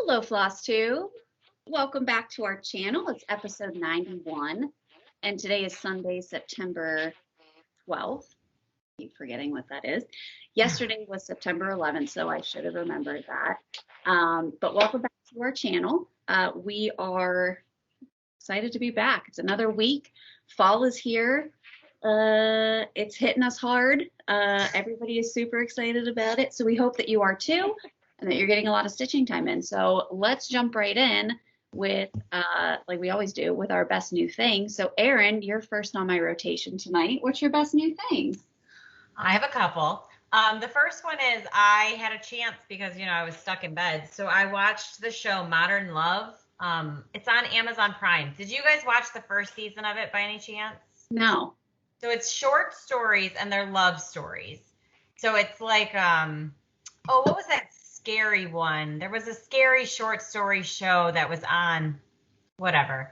Hello, Flosstube. Welcome back to our channel. It's episode 91, and today is Sunday, September 12th. I keep forgetting what that is. Yesterday was September 11th, so I should have remembered that. But welcome back to our channel. We are excited to be back. It's another week. Fall is here. It's hitting us hard. Everybody is super excited about it, so we hope that you are too, and that you're getting a lot of stitching time in. So let's jump right in with, like we always do, with our best new thing. So Erin, you're first on my rotation tonight. What's your best new thing? I have a couple. The first one is I had a chance because, I was stuck in bed. So I watched the show Modern Love. It's on Amazon Prime. Did you guys watch the first season of it by any chance? No. So it's short stories and they're love stories. So it's like, what was that scary one? There was a scary short story show that was on whatever.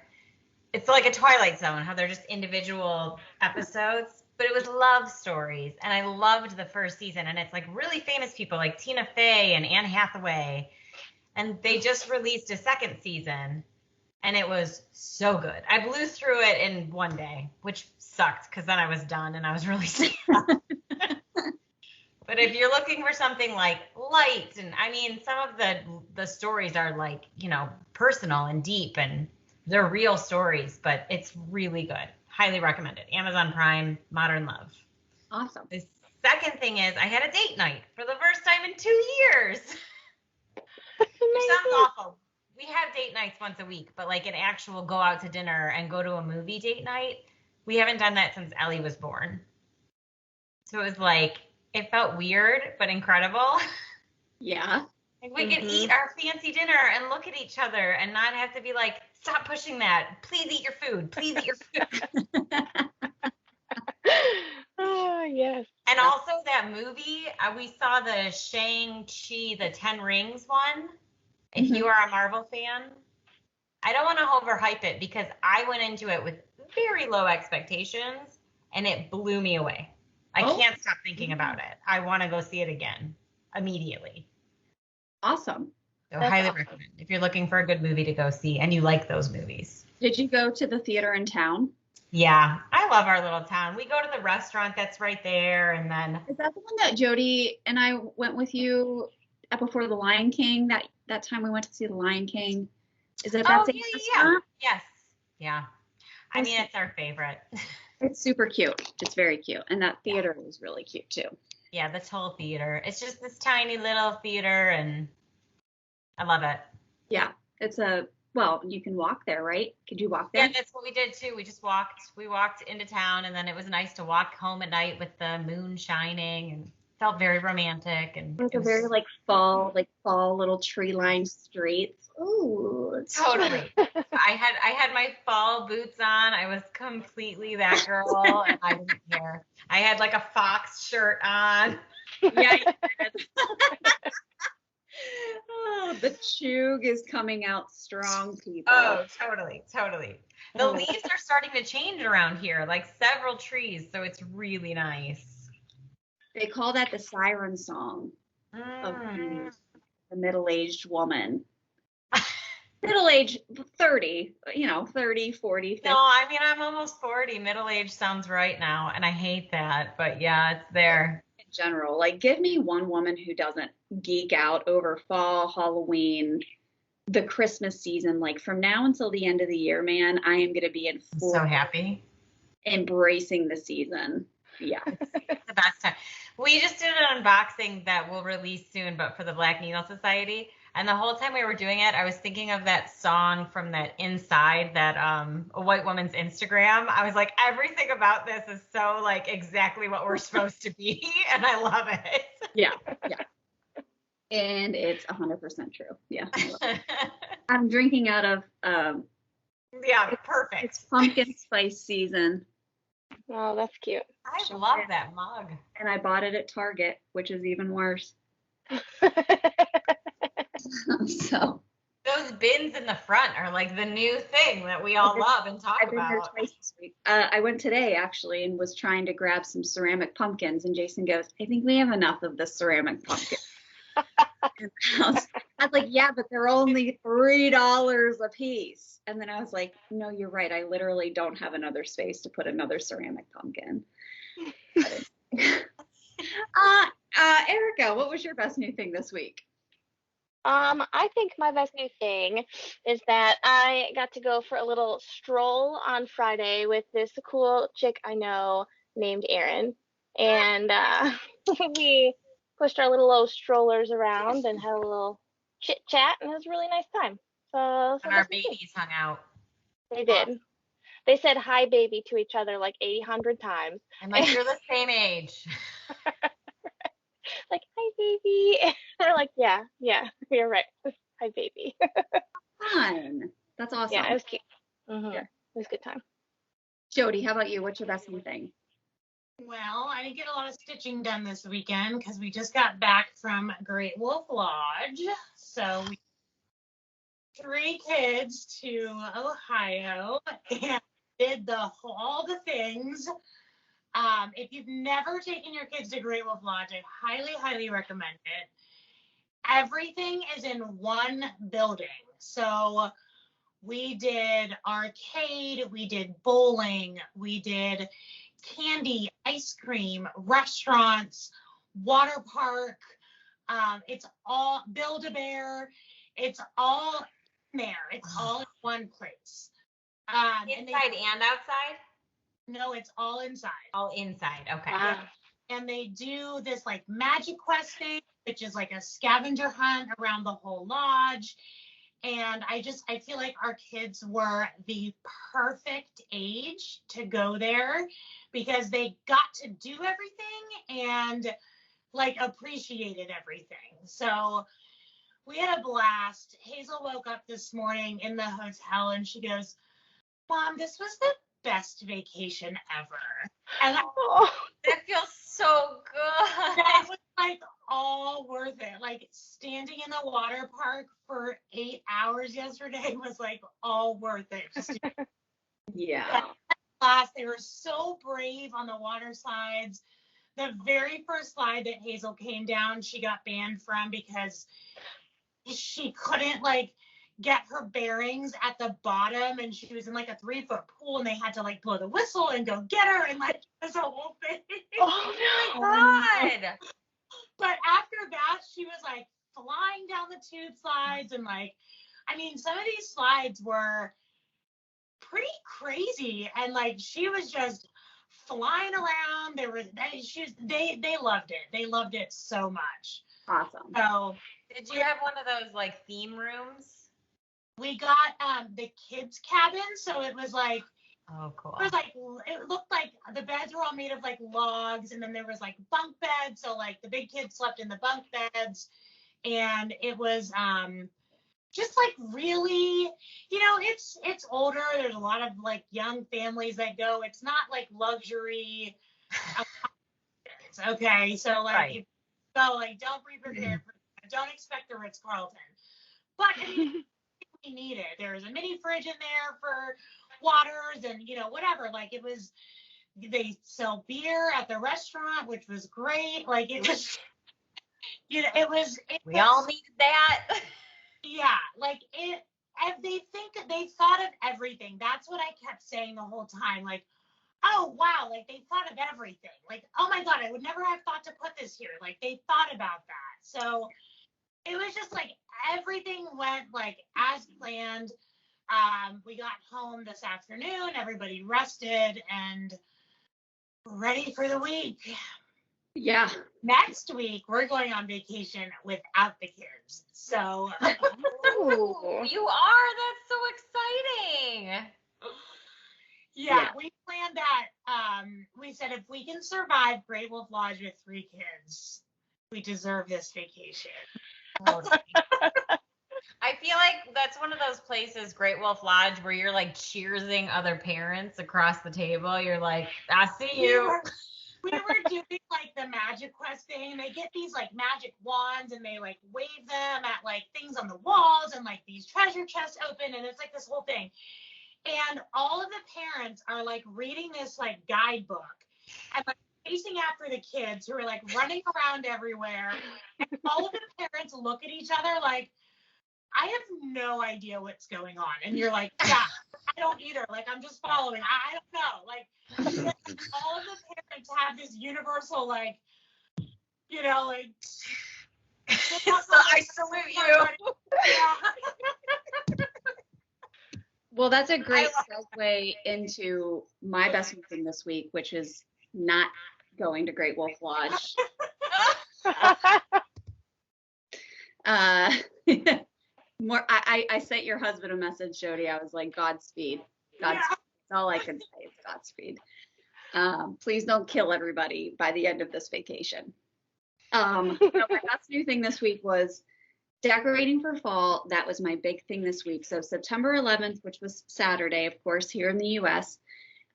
It's like a Twilight Zone, how they're just individual episodes, but it was love stories. And I loved the first season. And it's like really famous people like Tina Fey and Anne Hathaway. And they just released a second season. And it was so good. I blew through it in one day, which sucked because then I was done and I was really sad. But if you're looking for something like light, and I mean, some of the stories are like, personal and deep and they're real stories, but it's really good. Highly recommend it. Amazon Prime, Modern Love. Awesome. The second thing is I had a date night for the first time in 2 years. Which sounds awful. We have date nights once a week, but like an actual go out to dinner and go to a movie date night, we haven't done that since Ellie was born. So it was like, it felt weird, but incredible. Yeah. Like we could eat our fancy dinner and look at each other and not have to be like, stop pushing that. Please eat your food. Please eat your food. Oh, yes. And also that movie, we saw the Shang-Chi, the 10 Rings one. If you are a Marvel fan, I don't want to overhype it because I went into it with very low expectations and it blew me away. I can't stop thinking about it. I want to go see it again immediately. Awesome. So highly recommend if you're looking for a good movie to go see and you like those movies. Did you go to the theater in town? Yeah, I love our little town. We go to the restaurant that's right there, and then is that the one that Jody and I went with you at before the Lion King? That time we went to see the Lion King. Is it that same restaurant? Yes. Yeah. I mean, it's our favorite. It's super cute. It's very cute. And that theater is really cute too. Yeah, the Toll Theater. It's just this tiny little theater and I love it. Yeah. You can walk there, right? Could you walk there? Yeah, that's what we did too. We walked into town and then it was nice to walk home at night with the moon shining and felt very romantic. And it was a very fall little tree-lined streets. Ooh, totally. I had my fall boots on. I was completely that girl, and I didn't care. I had like a fox shirt on. Yeah. Oh, the chug is coming out strong, people. Oh, totally. The leaves are starting to change around here, like several trees, so it's really nice. They call that the siren song of the middle-aged woman. Middle-aged, 30, 30, 40, 50. No, I mean, I'm almost 40. Middle-aged sounds right now, and I hate that. But, yeah, it's there. In general, like, give me one woman who doesn't geek out over fall, Halloween, the Christmas season. Like, from now until the end of the year, man, I am going to be in full. So happy. Embracing the season. Yeah. It's the best time. We just did an unboxing that will release soon, but for the Black Needle Society. And the whole time we were doing it, I was thinking of that song from that Inside, that A White Woman's Instagram. I was like, everything about this is so like exactly what we're supposed to be, and I love it. Yeah. And it's 100% true. Yeah. I'm drinking out of perfect. It's pumpkin spice season. Oh, that's cute. I love that mug. And I bought it at Target, which is even worse. So those bins in the front are like the new thing that we all love and talk I've been about. here twice this week. I went today actually and was trying to grab some ceramic pumpkins, and Jason goes, I think we have enough of the ceramic pumpkin. I I was like, yeah, but they're only $3 a piece. And then I was like, no, you're right. I literally don't have another space to put another ceramic pumpkin. Erica, what was your best new thing this week? I think my best new thing is that I got to go for a little stroll on Friday with this cool chick I know named Erin. And we pushed our little old strollers around and had a little chit chat, and it was a really nice time. So And our that's my thing. babies hung out. They did. They said hi baby to each other like 800 times. I'm like, you're the same age. Like, hi baby. We're like, yeah, you're right. Hi baby. Fun. That's awesome. Yeah, it was cute. Yeah. It was a good time. Jody, how about you? What's your best new thing? Well, I didn't get a lot of stitching done this weekend because we just got back from Great Wolf Lodge. So we 3 kids to Ohio and did all the things. If you've never taken your kids to Great Wolf Lodge, I highly, highly recommend it. Everything is in one building. So we did arcade, we did bowling, we did candy, ice cream, restaurants, water park. It's all Build-A-Bear. It's all in there. It's all in one place. Inside and outside? No, it's all inside. All inside. Okay. Wow. And they do this like magic quest thing, which is like a scavenger hunt around the whole lodge. And I feel like our kids were the perfect age to go there because they got to do everything and like appreciated everything. So we had a blast. Hazel woke up this morning in the hotel and she goes, Mom, this was the best vacation ever. And that feels so good. That was like all worth it. Like standing in the water park for 8 hours yesterday was like all worth it. Yeah. Class, they were so brave on the water slides. The very first slide that Hazel came down, she got banned from because she couldn't like get her bearings at the bottom, and she was in like a 3-foot pool, and they had to like blow the whistle and go get her, and like this whole thing. Oh my God. But after that, she was like flying down the tube slides, and like, I mean, some of these slides were pretty crazy, and like she was just flying around. They loved it. They loved it so much. Awesome. So did you have one of those like theme rooms? We got the kids' cabin, so it was like, oh cool. It looked like the beds were all made of like logs, and then there was like bunk beds, so like the big kids slept in the bunk beds, and it was just like really, it's older. There's a lot of like young families that go. It's not like luxury. Okay, so like, right. So like, don't be prepared don't expect the Ritz-Carlton, but I mean, we need it. There's a mini fridge in there for waters and whatever. Like it was, they sell beer at the restaurant, which was great. Like it was, we all needed that. Yeah, like they thought of everything. That's what I kept saying the whole time. Like, oh wow, like they thought of everything. Like, oh my God, I would never have thought to put this here. Like they thought about that. So it was just like everything went like as planned. We got home this afternoon, everybody rested and ready for the week. Yeah. Next week, we're going on vacation without the kids. So Ooh, you are? That's so exciting. Yeah, we planned that. We said if we can survive Great Wolf Lodge with 3 kids, we deserve this vacation. I feel like that's one of those places, Great Wolf Lodge, where you're like cheersing other parents across the table. You're like, I see you. We were doing like the magic quest thing. They get these like magic wands and they like wave them at like things on the walls and like these treasure chests open, and it's like this whole thing. And all of the parents are like reading this like guidebook and like chasing after the kids who are like running around everywhere. And all of the parents look at each other like, I have no idea what's going on. And you're like, yeah, I don't either. Like, I'm just following. I don't know. Like, all of the parents have this universal, like, you know, like. So I salute you. Yeah. Well, that's a great segue into my best new thing this week, which is not going to Great Wolf Lodge. I sent your husband a message, Jody. I was like, Godspeed. Godspeed. That's all I can say is Godspeed. Please don't kill everybody by the end of this vacation. My best new thing this week was decorating for fall. That was my big thing this week. So September 11th, which was Saturday, of course, here in the U.S.,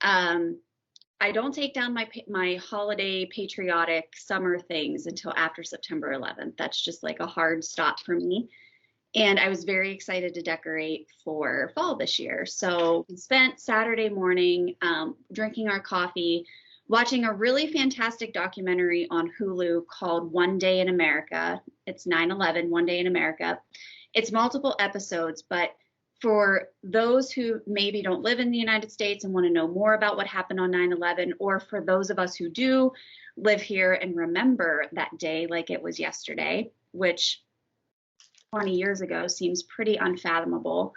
I don't take down my holiday patriotic summer things until after September 11th. That's just like a hard stop for me. And I was very excited to decorate for fall this year. So we spent Saturday morning drinking our coffee, watching a really fantastic documentary on Hulu called One Day in America. It's 9/11, One Day in America. It's multiple episodes, but for those who maybe don't live in the United States and want to know more about what happened on 9/11, or for those of us who do live here and remember that day like it was yesterday, which 20 years ago seems pretty unfathomable,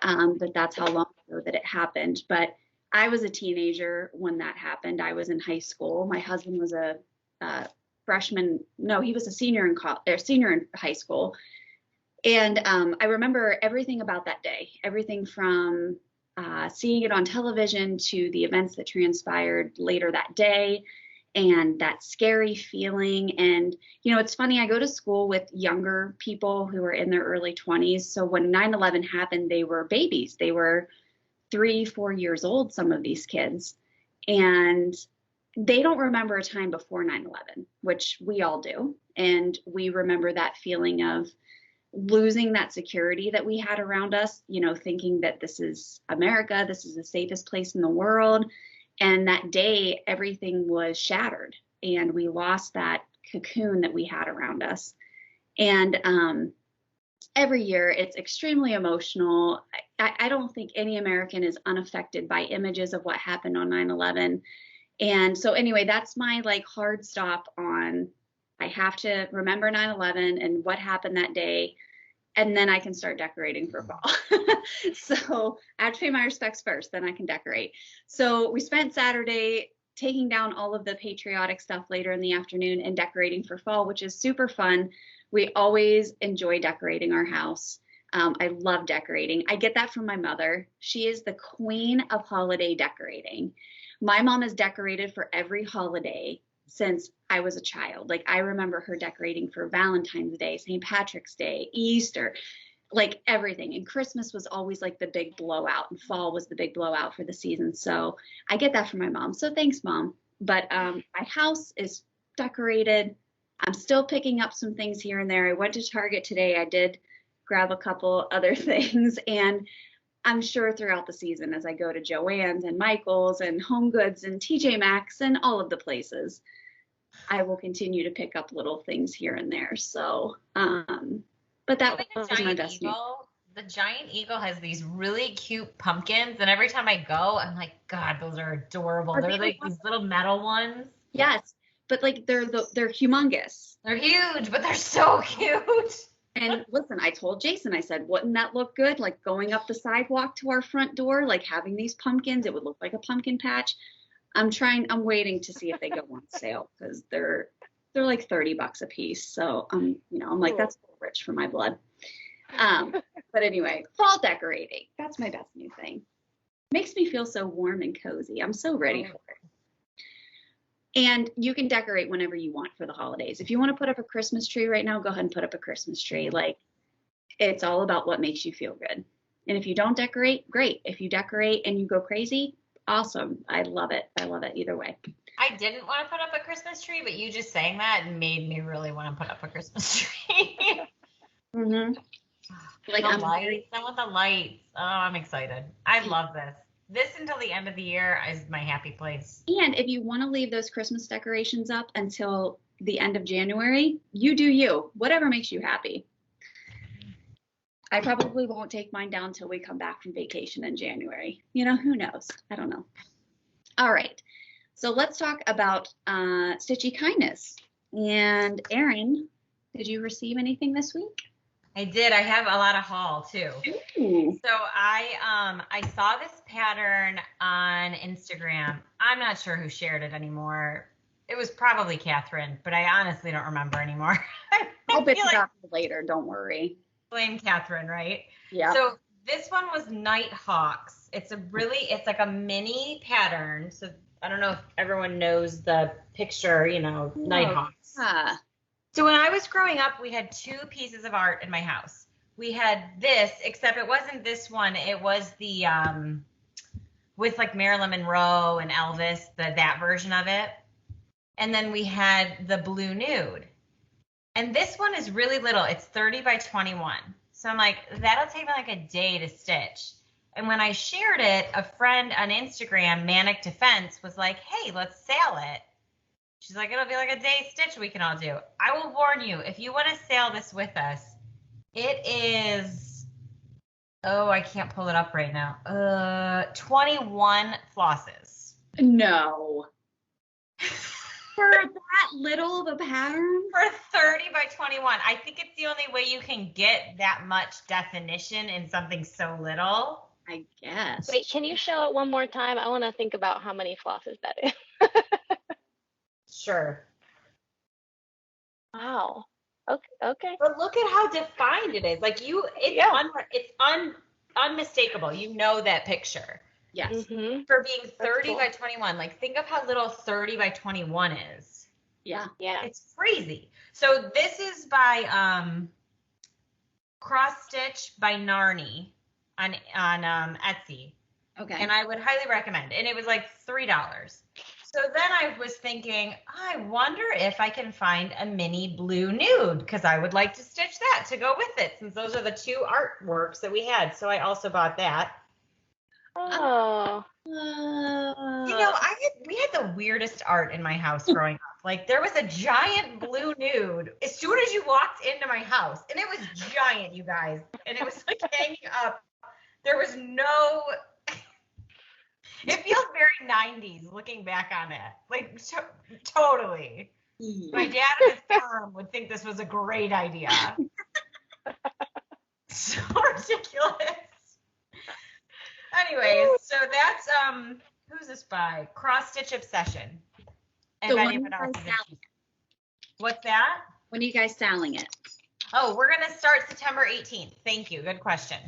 but that's how long ago that it happened. But I was a teenager when that happened. I was in high school. My husband was a freshman. No, he was a senior in high school. And I remember everything about that day, everything from seeing it on television to the events that transpired later that day and that scary feeling. And, you know, it's funny, I go to school with younger people who are in their early 20s. So when 9/11 happened, they were babies. They were 3-4 years old, some of these kids, and they don't remember a time before 9/11, which we all do. And we remember that feeling of losing that security that we had around us, you know, thinking that this is America, this is the safest place in the world. And that day, everything was shattered and we lost that cocoon that we had around us. And every year it's extremely emotional. I don't think any American is unaffected by images of what happened on 9/11. And so anyway, that's my like hard stop on, I have to remember 9/11 and what happened that day, and then I can start decorating for fall. So I have to pay my respects first, then I can decorate. So we spent Saturday taking down all of the patriotic stuff later in the afternoon and decorating for fall, which is super fun. We always enjoy decorating our house. I love decorating. I get that from my mother. She is the queen of holiday decorating. My mom has decorated for every holiday since I was a child. Like, I remember her decorating for Valentine's Day, St. Patrick's Day, Easter, like everything. And Christmas was always like the big blowout, and fall was the big blowout for the season. So I get that from my mom. So thanks, Mom. But my house is decorated. I'm still picking up some things here and there. I went to Target today. I did grab a couple other things, and I'm sure throughout the season as I go to Joann's and Michael's and Home Goods and TJ Maxx and all of the places, I will continue to pick up little things here and there. So, but that was my best news. The Giant Eagle has these really cute pumpkins, and every time I go, I'm like, God, those are adorable. They're like these little metal ones. Yes, but like they're humongous. They're huge, but they're so cute. And listen, I told Jason, I said, wouldn't that look good? Like going up the sidewalk to our front door, like having these pumpkins, it would look like a pumpkin patch. I'm waiting to see if they go on sale because they're like $30 a piece. So I'm like, that's a little rich for my blood. But anyway, fall decorating. That's my best new thing. Makes me feel so warm and cozy. I'm so ready for it. And you can decorate whenever you want for the holidays. If you want to put up a Christmas tree right now, go ahead and put up a Christmas tree. Like, it's all about what makes you feel good. And if you don't decorate, great. If you decorate and you go crazy, awesome. I love it. I love it either way. I didn't want to put up a Christmas tree, but you just saying that made me really want to put up a Christmas tree. Mm-hmm. Like the lights. I want the lights. Oh, I'm excited. I love this. This until the end of the year is my happy place. And if you want to leave those Christmas decorations up until the end of January, you do you. Whatever makes you happy. I probably won't take mine down till we come back from vacation in January. You know, who knows? I don't know. All right. So let's talk about Stitchy Kindness. And Erin, did you receive anything this week? I did. I have a lot of haul too. Ooh. So I saw this pattern on Instagram. I'm not sure who shared it anymore. It was probably Catherine, but I honestly don't remember anymore. I'll bet you later. Don't worry. Blame Catherine, right? Yeah. So this one was Nighthawks. It's like a mini pattern. So I don't know if everyone knows the picture, you know, Nighthawks. Yeah. So when I was growing up, we had two pieces of art in my house. We had this, except it wasn't this one. It was the with like Marilyn Monroe and Elvis, that version of it. And then we had the blue nude. And this one is really little. It's 30 by 21. So I'm like, that'll take me like a day to stitch. And when I shared it, a friend on Instagram, Manic Defense, was like, hey, let's SAL it. She's like, it'll be like a day stitch we can all do. I will warn you, if you want to SAL this with us, it is, oh, I can't pull it up right now. 21 flosses. No. For that little of a pattern? For 30 by 21. I think it's the only way you can get that much definition in something so little. I guess. Wait, can you show it one more time? I want to think about how many flosses that is. Sure. Wow. Okay. But look at how defined it is. Like it's unmistakable. You know that picture. Yes. Mm-hmm. For being 30 cool. by 21. Like think of how little 30 by 21 is. Yeah. Yeah. It's crazy. So this is by Cross Stitch by Narnie on Etsy. Okay. And I would highly recommend. And it was like $3. So then I was thinking, I wonder if I can find a mini blue nude, because I would like to stitch that to go with it, since those are the two artworks that we had. So I also bought that. Oh. You know, we had the weirdest art in my house growing up. Like there was a giant blue nude as soon as you walked into my house, and it was giant, you guys, and it was like hanging up. There was no. It feels very 90s looking back on it. Like totally. My dad and his mom would think this was a great idea. So ridiculous. Anyways, so that's who's this by? Cross Stitch Obsession. And anyone else is interested. What's that? When are you guys selling it? Oh, we're gonna start September 18th. Thank you. Good question.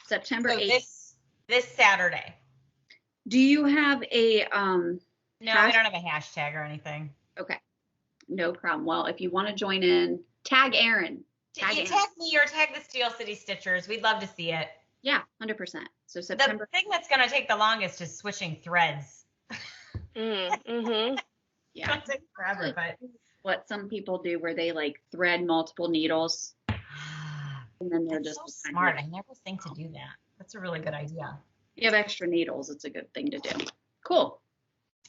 September So 8th. This Saturday. Do you have a No, we don't have a hashtag or anything. Okay. No problem. Well, if you want to join in, tag Erin. Tag me or tag the Steel City Stitchers. We'd love to see it. Yeah, 100%. So September. The thing that's going to take the longest is switching threads. Mm-hmm. Yeah. It'll take forever, but What some people do where they like thread multiple needles and then they're that's just so smart. I never think to do that. That's a really good idea. If you have extra needles, it's a good thing to do. Cool.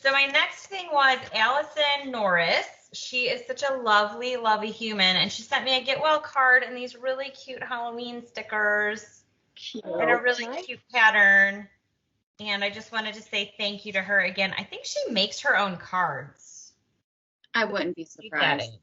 So my next thing was Allison Norris. She is such a lovely, lovely human, and she sent me a get well card and these really cute Halloween stickers Cute. and a really Nice. cute pattern. And I just wanted to say thank you to her again. I think she makes her own cards. I wouldn't be surprised. That is.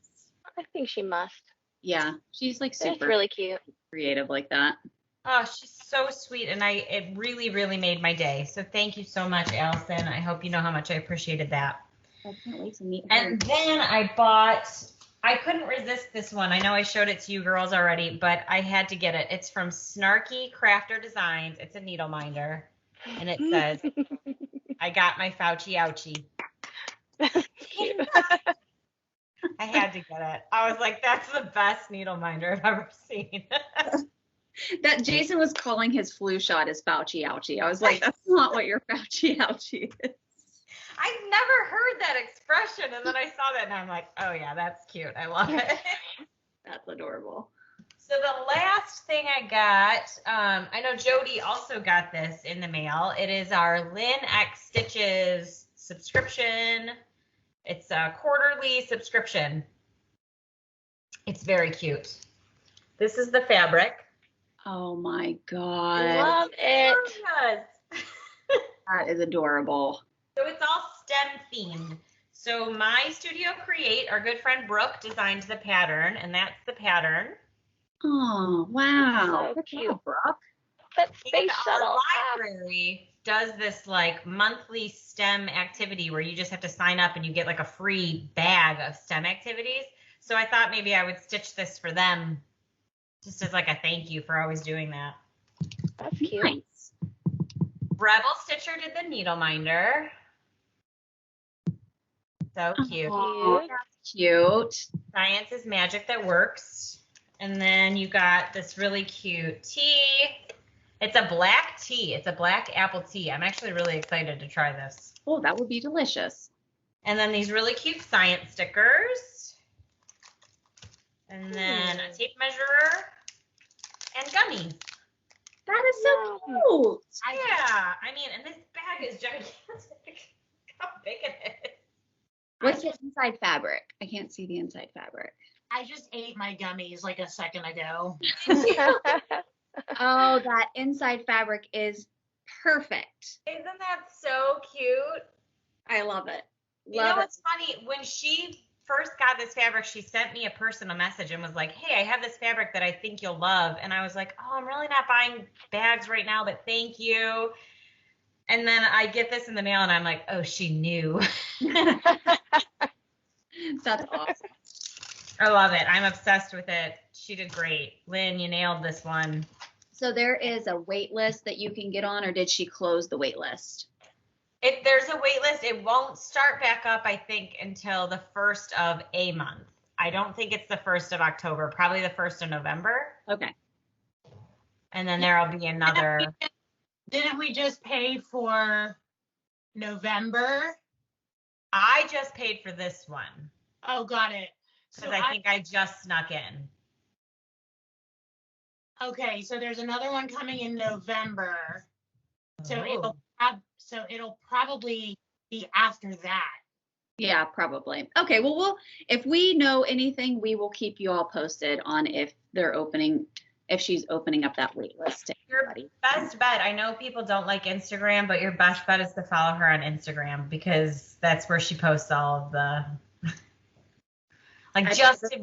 I think she must. Yeah, she's like That's super really cute. creative like that. Oh, she's so sweet, and it really, really made my day. So thank you so much, Allison. I hope you know how much I appreciated that. I can't wait to meet her. And then I couldn't resist this one. I know I showed it to you girls already, but I had to get it. It's from Snarky Crafter Designs. It's a needle minder, and it says, I got my Fauci ouchie. I had to get it. I was like, that's the best needle minder I've ever seen. That Jason was calling his flu shot his Fauci ouchie. I was like, that's not what your Fauci ouchie is. I've never heard that expression, and then I saw that, and I'm like, oh yeah, that's cute. I love it. That's adorable. So the last thing I got, I know Jody also got this in the mail. It is our Lynn XStitches subscription. It's a quarterly subscription. It's very cute. This is the fabric. Oh my God. Love it. Yes. That is adorable. So it's all STEM themed. So my Studio Create, our good friend Brooke, designed the pattern, and that's the pattern. Oh, wow. So Good cute. job, Brooke. That And space shuttle. our library does this like monthly STEM activity where you just have to sign up and you get like a free bag of STEM activities. So I thought maybe I would stitch this for them just as like a thank you for always doing that. That's cute. Nice. Rebel Stitcher did the needle minder. So cute. Oh, that's cute. Science is magic that works. And then you got this really cute tea. It's a black tea. It's a black apple tea. I'm actually really excited to try this. Oh, that would be delicious. And then these really cute science stickers. And then a tape measurer and gummies. That is so cute. Yeah. I mean, and this bag is gigantic. How big it is. What's the inside fabric? I can't see the inside fabric. I just ate my gummies like a second ago. Oh, that inside fabric is perfect. Isn't that so cute? I love it. You know what's funny? When she first got this fabric, she sent me a personal message and was like, hey, I have this fabric that I think you'll love. And I was like, oh, I'm really not buying bags right now, but thank you. And then I get this in the mail and I'm like, oh, she knew. That's awesome. I love it. I'm obsessed with it. She did great. Lynn, you nailed this one. So there is a wait list that you can get on, or did she close the wait list? There's a wait list. It won't start back up, I think, until the 1st of a month. I don't think it's the 1st of October, probably the 1st of November. Okay. And then there'll be another. Didn't we just pay for November? I just paid for this one Oh, got it. because I think I just snuck in. Okay, so there's another one coming in November. So Oh. it'll probably be after that. Yeah, probably. Okay, well, if we know anything, we will keep you all posted on if she's opening up that wait list to Your everybody. best bet, I know people don't like Instagram, but your best bet is to follow her on Instagram because that's where she posts all of the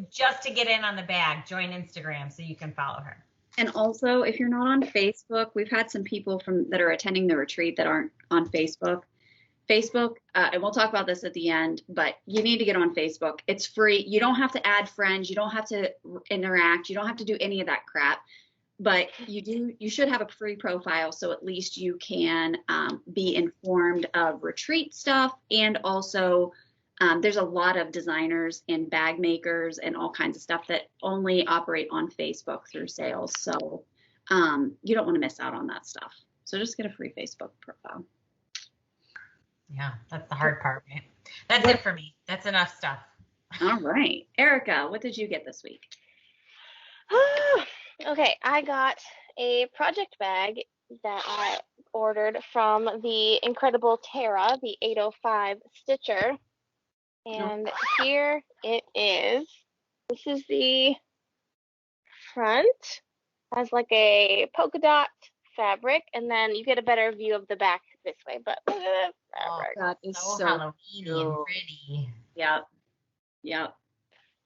just to get in on the bag, join Instagram so you can follow her. And also, if you're not on Facebook, we've had some people that are attending the retreat that aren't on Facebook. And we'll talk about this at the end, but you need to get on Facebook. It's free. You don't have to add friends. You don't have to interact. You don't have to do any of that crap. But you should have a free profile, so at least you can be informed of retreat stuff. And also, there's a lot of designers and bag makers and all kinds of stuff that only operate on Facebook through sales. So you don't want to miss out on that stuff. So just get a free Facebook profile. Yeah, that's the hard part, right? That's it for me. That's enough stuff. All right. Erica, what did you get this week? Okay, I got a project bag that I ordered from the incredible Tara, the 805 Stitcher. And here it is. This is the front. Has like a polka dot fabric, and then you get a better view of the back this way. But look at the fabric. That is so Halloween and pretty. Yep.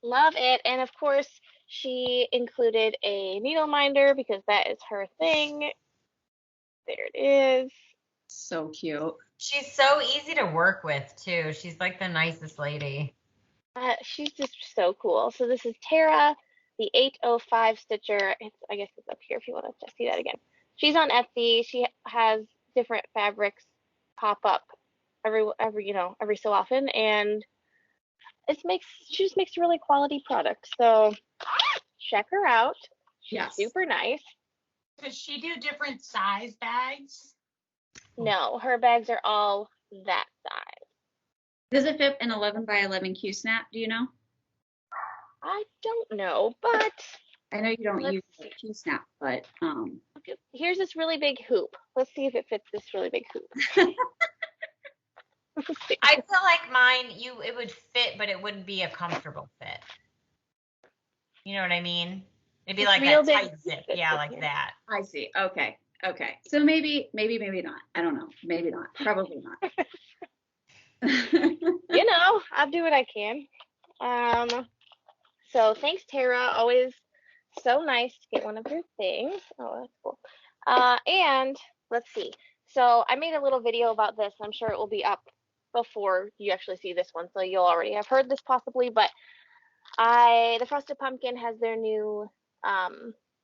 Love it. And of course, she included a needle minder because that is her thing. There it is. So cute. She's so easy to work with too. She's like the nicest lady. She's just so cool. So this is Tara, the 805 Stitcher. I guess it's up here if you want to see that again. She's on Etsy. She has different fabrics pop up every so often, and she just makes really quality products. So check her out. She's super nice. Does she do different size bags? No, her bags are all that size. Does it fit an 11 by 11 Q snap? Do you know? I don't know, but I know you don't use the Q snap, but here's this really big hoop. Let's see if it fits this really big hoop. I feel like mine, it would fit, but it wouldn't be a comfortable fit. You know what I mean? It'd be It's like real that big tight zip. Yeah, like stitches. that. I see. Okay. Okay. So maybe not. I don't know. Maybe not. Probably not. You know, I'll do what I can. So thanks, Tara. Always so nice to get one of your things. Oh, that's cool. And let's see. So I made a little video about this. I'm sure it will be up before you actually see this one, so you'll already have heard this possibly. But the Frosted Pumpkin has their new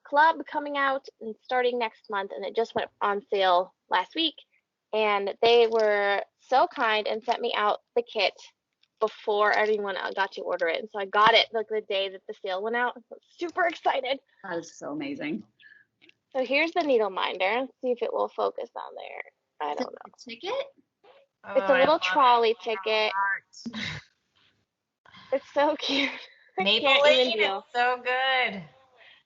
club coming out and starting next month, and it just went on sale last week. And they were so kind and sent me out the kit before anyone got to order it. And so I got it like the day that the sale went out. I was super excited. That is so amazing. So here's the needle minder. Let's see if it will focus on there. I don't know. Ticket? Oh, It's a I little love trolley it. ticket. Heart. It's so cute. I Maple can't Lane even is deal. so good.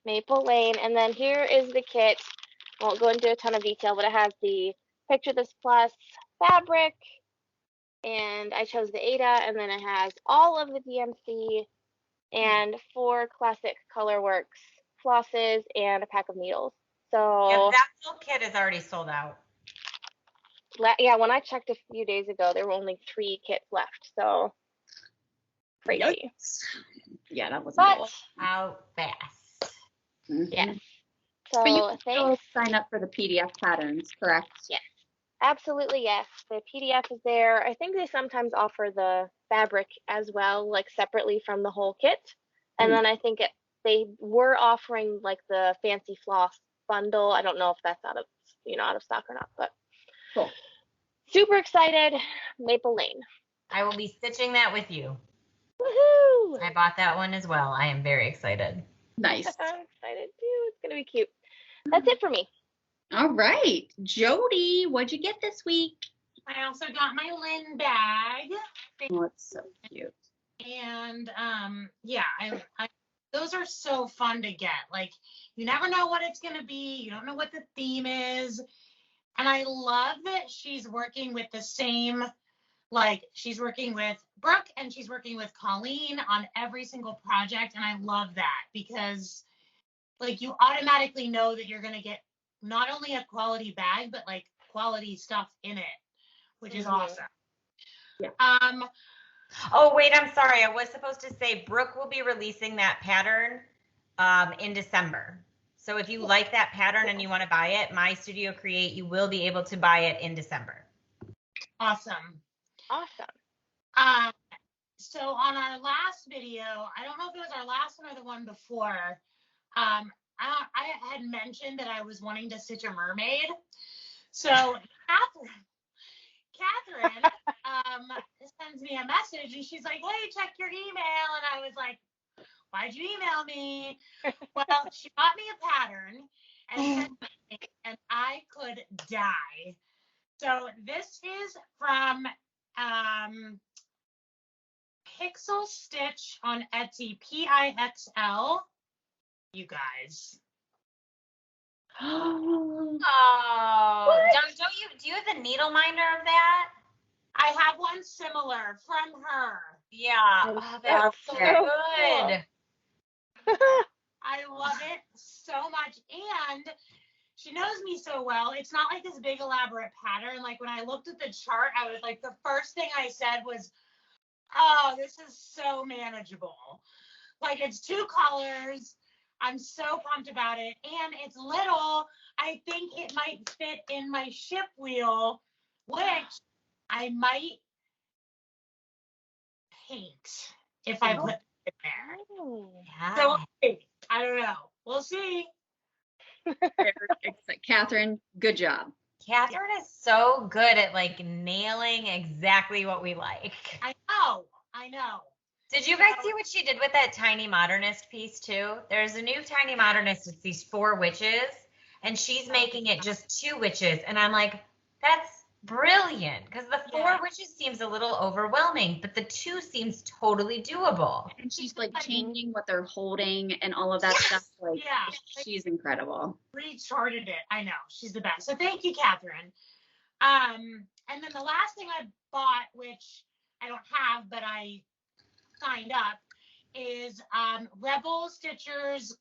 Maple Lane. And then here is the kit. I won't go into a ton of detail, but it has the Picture This Plus fabric. And I chose the Ada, and then it has all of the DMC and 4 classic Colorworks flosses and a pack of needles. Yeah, So that little kit is already sold out. yeah, when I checked a few days ago, there were only 3 kits left. So crazy. Yikes. Yeah, that wasn't But good. Out fast. Mhm. yes. But you So can still thanks. sign up for the PDF patterns, correct? Yes. Absolutely, yes. The PDF is there. I think they sometimes offer the fabric as well, like separately from the whole kit. And then I think they were offering like the fancy floss bundle. I don't know if that's out of stock or not, but Cool. super excited. Maple Lane. I will be stitching that with you. Woohoo! I bought that one as well. I am very excited. Nice. I'm excited too. It's gonna be cute. That's it for me. All right. Jody, what'd you get this week? I also got my Lynn bag, Oh, it's so cute. and yeah, I those are so fun to get. Like, you never know what it's gonna be. You don't know what the theme is, and I love that she's working with the same. Like, she's working with Brooke and she's working with Colleen on every single project, and I love that because, like, you automatically know that you're gonna get not only a quality bag, but like quality stuff in it, which is awesome. Yeah. Oh, wait, I'm sorry. I was supposed to say Brooke will be releasing that pattern in December. So if you like that pattern and you want to buy it, My Studio Create, you will be able to buy it in December. Awesome. So on our last video, I don't know if it was our last one or the one before, I had mentioned that I was wanting to stitch a mermaid. So Catherine sends me a message and she's like, "Hey, check your email." And I was like, "Why'd you email me?" Well, she bought me a pattern and sent me, and I could die. So this is from Pixel Stitch on Etsy, PIXL. You guys. Oh, do you have the needle minder of that? I have one similar from her. Yeah. Oh, that's so good. I love it so much. And she knows me so well. It's not like this big elaborate pattern. Like, when I looked at the chart, I was like, the first thing I said was, "Oh, this is so manageable." Like, it's 2 colors. I'm so pumped about it. And it's little. I think it might fit in my ship wheel, which I might paint if I put it there. Yeah. So I don't know. We'll see. Catherine, good job. Catherine is so good at like nailing exactly what we like. I know. Did you guys see what she did with that Tiny Modernist piece too? There's a new Tiny Modernist. It's these 4 witches, and she's making it just 2 witches. And I'm like, that's brilliant, because the 4 witches seems a little overwhelming, but the 2 seems totally doable. And she's like changing what they're holding and all of that stuff. Like, she's incredible. Recharted it. I know. She's the best. So thank you, Catherine. And then the last thing I bought, which I don't have, but I signed up, is Rebel Stitchers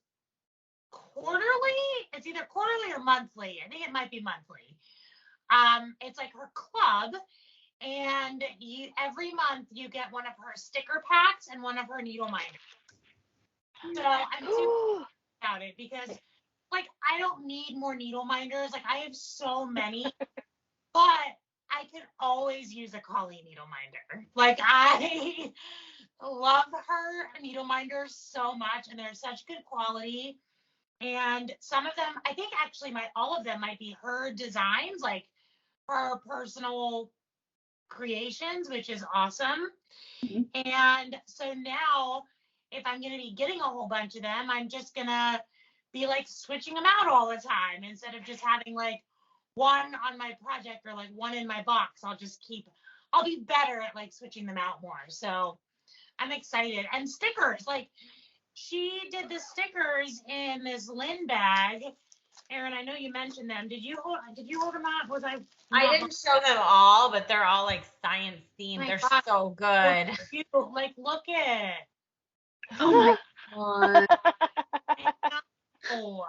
quarterly. It's either quarterly or monthly. I think it might be monthly. It's like her club, and every month you get one of her sticker packs and one of her needle minders. So I'm super about it because, like, I don't need more needle minders. Like, I have so many, but I can always use a Colleen needle minder. Like, I love her needle minders so much, and they're such good quality. And some of them, I think actually all of them might be her designs, like her personal creations, which is awesome. Mm-hmm. And so now, if I'm going to be getting a whole bunch of them, I'm just going to be like switching them out all the time instead of just having like one on my project or like one in my box. I'll be better at like switching them out more. So I'm excited. And stickers, like she did the stickers in this Lynn bag. Erin, I know you mentioned them. Did you hold them up? I didn't show them all, but they're all like science themed. They're so good. Like, look at it. Oh my God. Oh.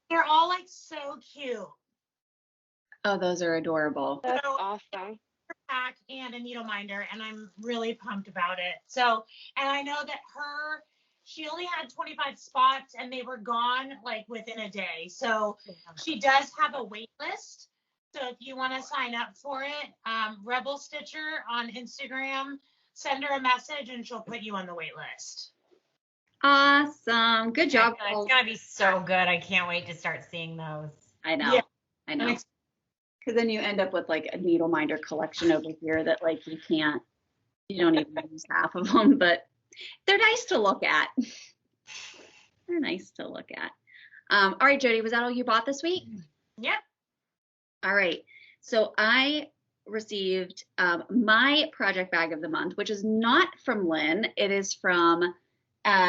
They're all like so cute. Oh, those are adorable. That's awesome. Pack and a needle minder, and I'm really pumped about it. So, and I know that she only had 25 spots and they were gone like within a day. So she does have a wait list. So if you want to sign up for it, Rebel Stitcher on Instagram, send her a message and she'll put you on the wait list. Awesome. Good job. It's going to be so good. I can't wait to start seeing those. I know. Yeah. I know. Because then you end up with like a needle minder collection over here that like you don't even use half of them, but they're nice to look at. They're nice to look at. All right, Jody, was that all you bought this week? Yep. All right. So I received my project bag of the month, which is not from Lynn. It is from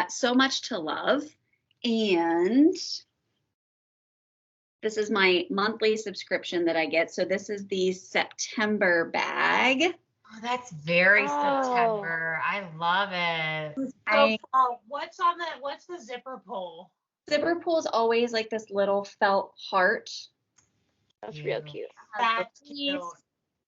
So Much to Love. And this is my monthly subscription that I get. So this is the September bag. Oh, that's very September. I love it. What's the zipper pull? Zipper pull is always like this little felt heart. That's real cute. That's cute.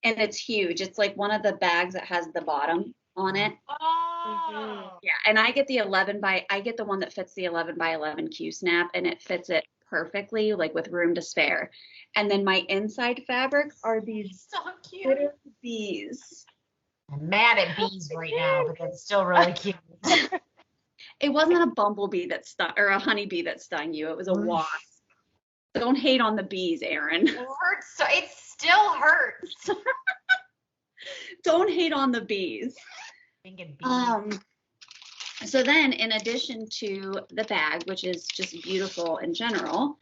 And it's huge. It's like one of the bags that has the bottom on it. Oh. Yeah, and I get the the one that fits the 11 by 11 Q snap, and it fits it perfectly, like with room to spare. And then my inside fabric are these so cute bees. I'm mad at bees right now, but that's still really cute. It wasn't a bumblebee that stung or a honeybee that stung you. It was a wasp. Don't hate on the bees, Erin. It hurts. So it still hurts. Don't hate on the bees. Thinking bees. So then, in addition to the bag, which is just beautiful in general,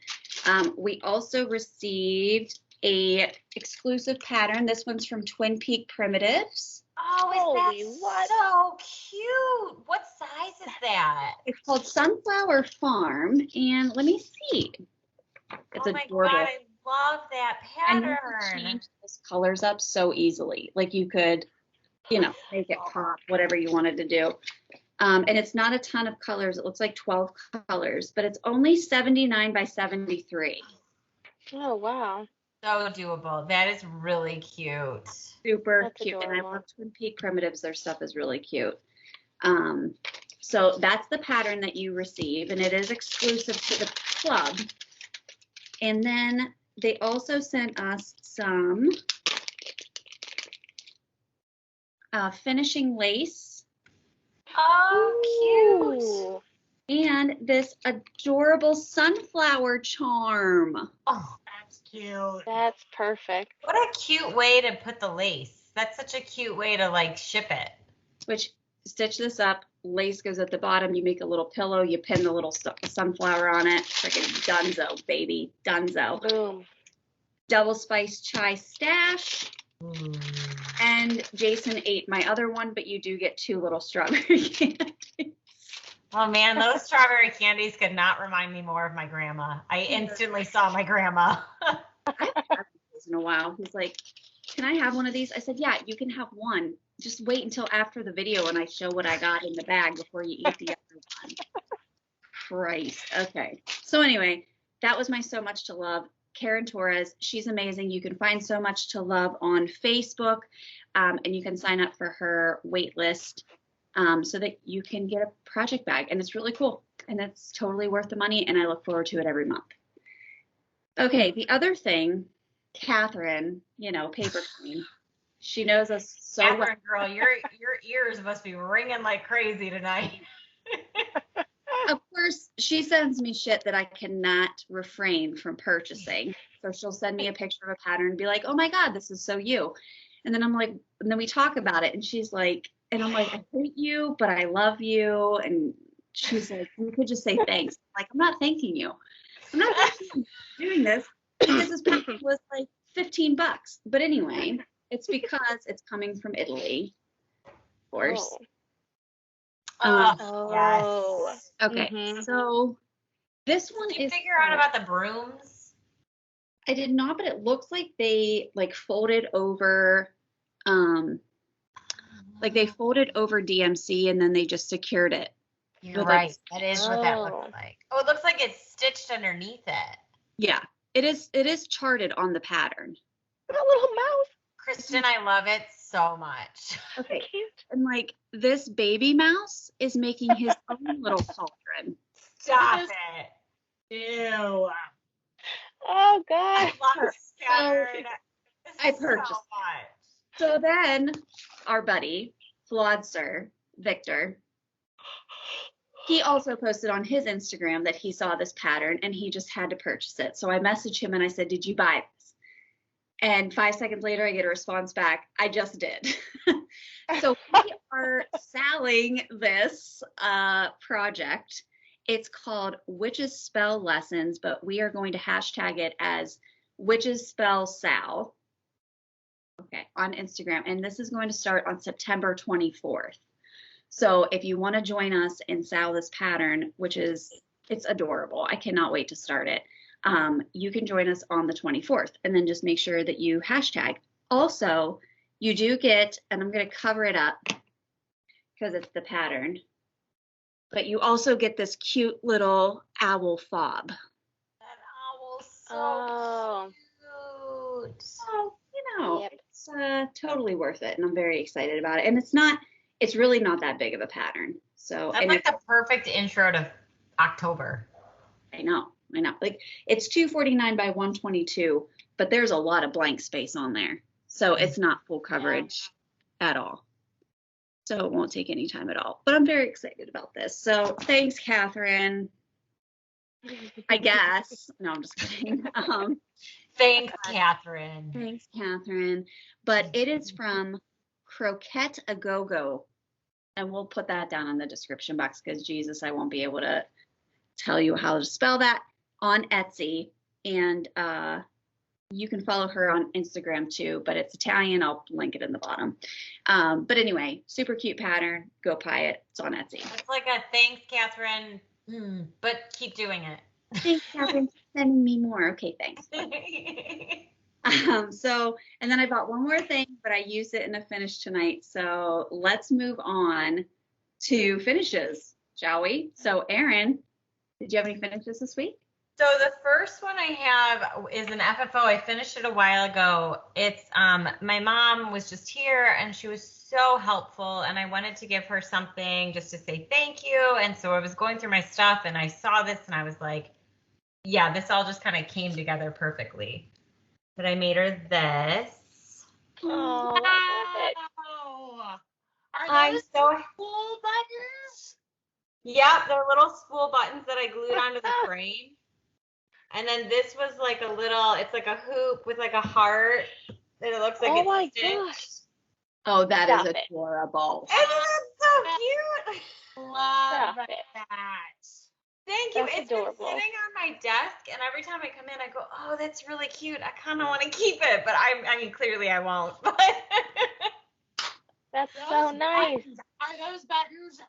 we also received a exclusive pattern. This one's from Twin Peak Primitives. Oh, is that so cute? What size is that? It's called Sunflower Farm, and let me see. It's adorable. God, I love that pattern. And you can change those colors up so easily. Like you could, make it pop, whatever you wanted to do. And it's not a ton of colors. It looks like 12 colors, but it's only 79 by 73. Oh, wow. So doable. That is really cute. Super That's cute. adorable. And I love Twin Peak Primitives. Their stuff is really cute. So that's the pattern that you receive, and it is exclusive to the club. And then they also sent us some finishing lace. Oh, cute. And this adorable sunflower charm. Oh, that's cute. That's perfect. What a cute way to put the lace. That's such a cute way to like ship it. Which stitch this up, lace goes at the bottom, you make a little pillow, you pin the little sunflower on it. Freaking dunzo, baby. Dunzo. Boom. Double spice chai stash. And Jason ate my other one, but you do get 2 little strawberry candies. Oh man, those strawberry candies could not remind me more of my grandma. I instantly saw my grandma. I haven't had these in a while. He's like, can I have one of these? I said, yeah, you can have one. Just wait until after the video and I show what I got in the bag before you eat the other one. Christ. Okay. So anyway, that was my So Much to Love. Karen Torres, she's amazing. You can find So Much to Love on Facebook, and you can sign up for her wait list so that you can get a project bag. And it's really cool. And it's totally worth the money. And I look forward to it every month. Okay, the other thing, Catherine, paper queen, she knows us so well. Catherine, girl, your ears must be ringing like crazy tonight. Of course, she sends me shit that I cannot refrain from purchasing. So she'll send me a picture of a pattern and be like, oh my God, this is so you. And then I'm like, and then we talk about it and she's like, and I'm like, I hate you, but I love you. And she's like, you could just say thanks. I'm like, I'm not thanking you. I'm not doing this because this pattern was like $15. But anyway, it's because it's coming from Italy, of course. Yes. Okay, so this one Did you is. figure out about the brooms? I did not, but it looks like they folded over, they folded over DMC and then they just secured it. You're right. That is what that looks like. Oh, it looks like it's stitched underneath it. Yeah, it is. It is charted on the pattern. A little mouse. Kristen, I love it so much. Okay, and this baby mouse is making his own little cauldron. Stop it. Ew. Oh God. I love this pattern. I purchased so much. So then our buddy, Flosstube, Victor, he also posted on his Instagram that he saw this pattern and he just had to purchase it. So I messaged him and I said, did you buy this? And 5 seconds later, I get a response back, I just did. So we are selling this project. It's called Witches Spell Lessons, but we are going to hashtag it as Witches Spell SAL. Okay, on Instagram. And this is going to start on September 24th. So if you want to join us and SAL this pattern, it's adorable. I cannot wait to start it. You can join us on the 24th and then just make sure that you hashtag. Also, you do get, and I'm going to cover it up because it's the pattern, but you also get this cute little owl fob. That owl's so cute. So, it's totally worth it. And I'm very excited about it. And it's really not that big of a pattern. So that's the perfect intro to October. I know. It's 249 by 122, but there's a lot of blank space on there. So it's not full coverage at all. So it won't take any time at all. But I'm very excited about this. So thanks, Catherine. I guess. No, I'm just kidding. Thanks, Catherine. Thanks, Catherine. But it is from Crocette A Go-Go. And we'll put that down in the description box because, Jesus, I won't be able to tell you how to spell that, on Etsy. And you can follow her on Instagram too, but it's Italian. I'll link it in the bottom. But anyway, super cute pattern. Go buy it. It's on Etsy. It's like a thanks, Catherine, but keep doing it. Thanks, Catherine, for sending me more. Okay, thanks. And then I bought one more thing, but I used it in a finish tonight. So let's move on to finishes, shall we? So Erin, did you have any finishes this week? So the first one I have is an FFO. I finished it a while ago. It's my mom was just here and she was so helpful and I wanted to give her something just to say thank you. And so I was going through my stuff and I saw this and I was like, yeah, this all just kind of came together perfectly. But I made her this. Oh, I love it. Are those spool buttons? Yeah, they're little spool buttons that I glued onto the frame. And then this was like a little, it's like a hoop with like a heart. And it looks like it's my stitched. gosh. Oh, that Stop is it. adorable. Isn't that so cute? Love Stop it. that. Thank you. That's It's adorable. been sitting on my desk, and every time I come in, I go, "Oh, that's really cute. I kind of want to keep it, but I mean, clearly I won't." But That's so nice. Buttons, are those buttons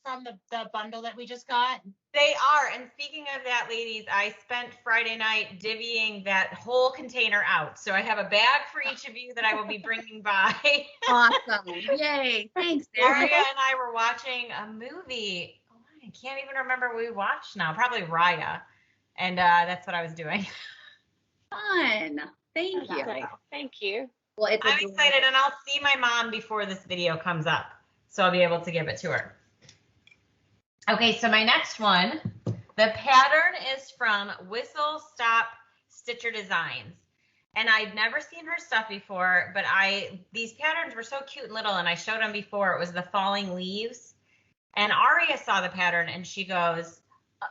from the bundle that we just got? they are. And speaking of that, ladies, I spent Friday night divvying that whole container out. So I have a bag for each of you that I will be bringing by. Awesome. Yay. Thanks, Daria Erin. and I were watching a movie. Oh my I can't even remember what we watched now. Probably Raya. And that's what I was doing. Fun. Thank you. Nice. Thank you. Well, it's I'm excited, and I'll see my mom before this video comes up, so I'll be able to give it to her. Okay, so my next one, the pattern is from Whistle Stop Stitcher Designs. And I'd never seen her stuff before, but these patterns were so cute and little, and I showed them before. It was the falling leaves. And Aria saw the pattern, and she goes,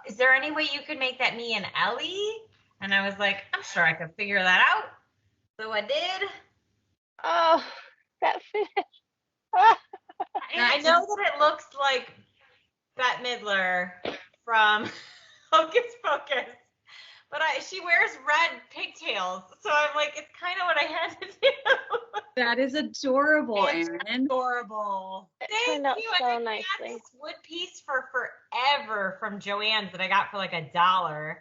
is there any way you could make that me and Ellie? And I was like, I'm sure I could figure that out. So I did. Oh, that fish. I know that it looks like Bette Midler from Hocus Pocus, but she wears red pigtails, so I'm like, it's kind of what I had to do. That is adorable, It's Erin. adorable. It Thank turned out you. so I've had nicely. this wood piece for forever from Joann's that I got for like $1.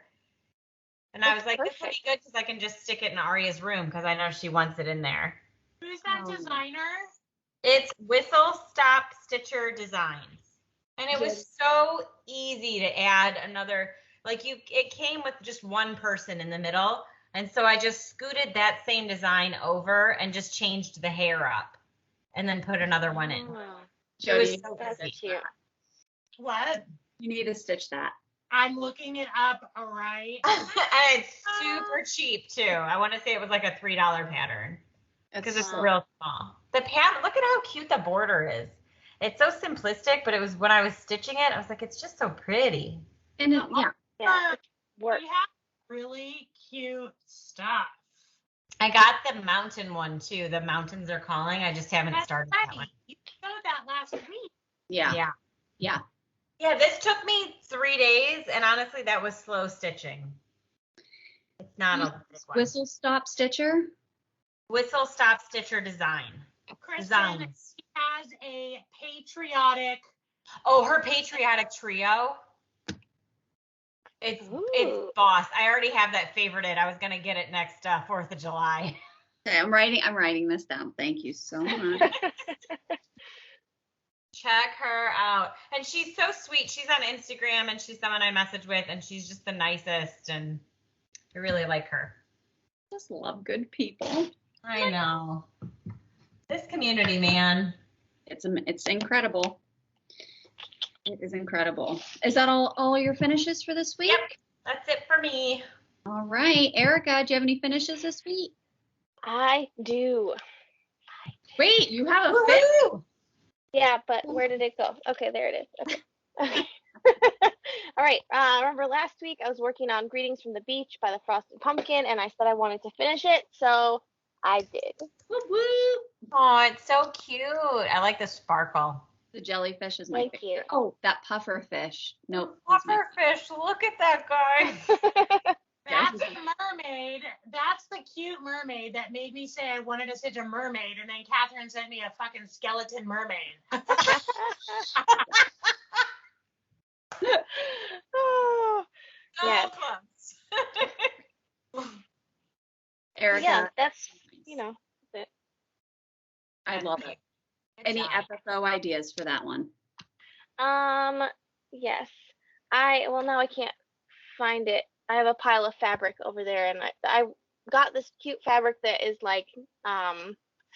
And I was That's like, this would be good because I can just stick it in Aria's room because I know she wants it in there. Who's that Oh. designer? It's Whistle Stop Stitcher Designs. And it was Yes. so easy to add another, it came with just one person in the middle. And so I just scooted that same design over and just changed the hair up and then put another one in. Oh, It was Jody, so that's easy. cute. What? you need to stitch that. I'm looking it up, all right? And it's super cheap too. I want to say it was like a $3 pattern because it's so- real small. The pattern, look at how cute the border is. It's so simplistic, but it was when I was stitching it, I was like, it's just so pretty. And yeah, Yeah, it works. We have really cute stuff. I got the mountain one too. The mountains are calling. I just haven't started that one. You showed that last week. yeah, Yeah. yeah. Yeah, this took me 3 days, and honestly, that was slow stitching. It's not a big one. Whistle Stop Stitcher. Whistle Stop Stitcher Design. Kristen Designs. has a patriotic. Oh, her patriotic trio. It's Ooh. boss. I already have that favorited. I was gonna get it next 4th of July. Okay, I'm writing this down. Thank you so much. Check her out. And she's so sweet. She's on Instagram and she's someone I message with and she's just the nicest and I really like her. Just love good people. I know. This community, man. It's incredible. It is incredible. Is that all your finishes for this week? Yep. That's it for me. All right, Erica, do you have any finishes this week? I do. Wait, you have a fit. Woohoo! Yeah, but where did it go? Okay, there it is. Okay. All right. Remember last week I was working on Greetings from the Beach by the Frosted Pumpkin, and I said I wanted to finish it, so I did. Woo woo. Oh, it's so cute. I like the sparkle. The jellyfish is my Thank favorite. you. Oh, that puffer fish. Nope. he's my- Pufferfish, look at that guy. That's the mermaid. That's the cute mermaid that made me say I wanted to stitch a mermaid, and then Catherine sent me a fucking skeleton mermaid. Oh, So Yes. close. Erica, yeah, that's, it. I love it. Good Any job. FFO ideas for that one? Yes. Now I can't find it. I have a pile of fabric over there, and I got this cute fabric that is like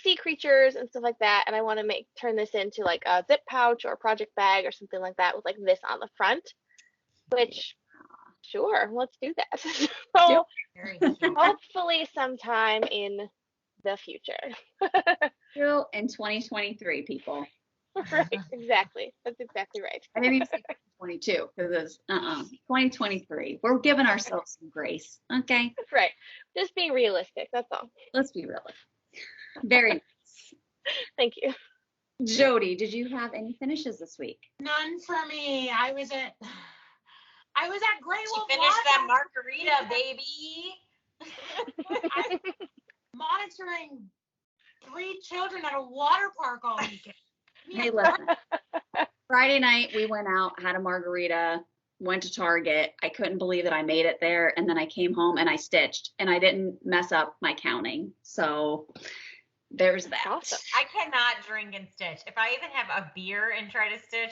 sea creatures and stuff like that, and I want to turn this into like a zip pouch or a project bag or something like that with like this on the front, which sure, let's do that. So Very cute. hopefully sometime in the future. Still in 2023, people. Right, exactly. That's exactly right. I didn't even say 2022 because it's 2023. We're giving ourselves some grace. Okay, That's right. Just being realistic, that's all. let's be real. Very nice. Thank you. Jody, did you have any finishes this week? None for me. I was at Great She Wolf finished that Lodge. margarita, baby. Monitoring 3 children at a water park all weekend. Hey, listen. Friday night we went out, had a margarita, went to Target. I couldn't believe that I made it there, and then I came home and I stitched, and I didn't mess up my counting. So there's that. Awesome. I cannot drink and stitch. If I even have a beer and try to stitch,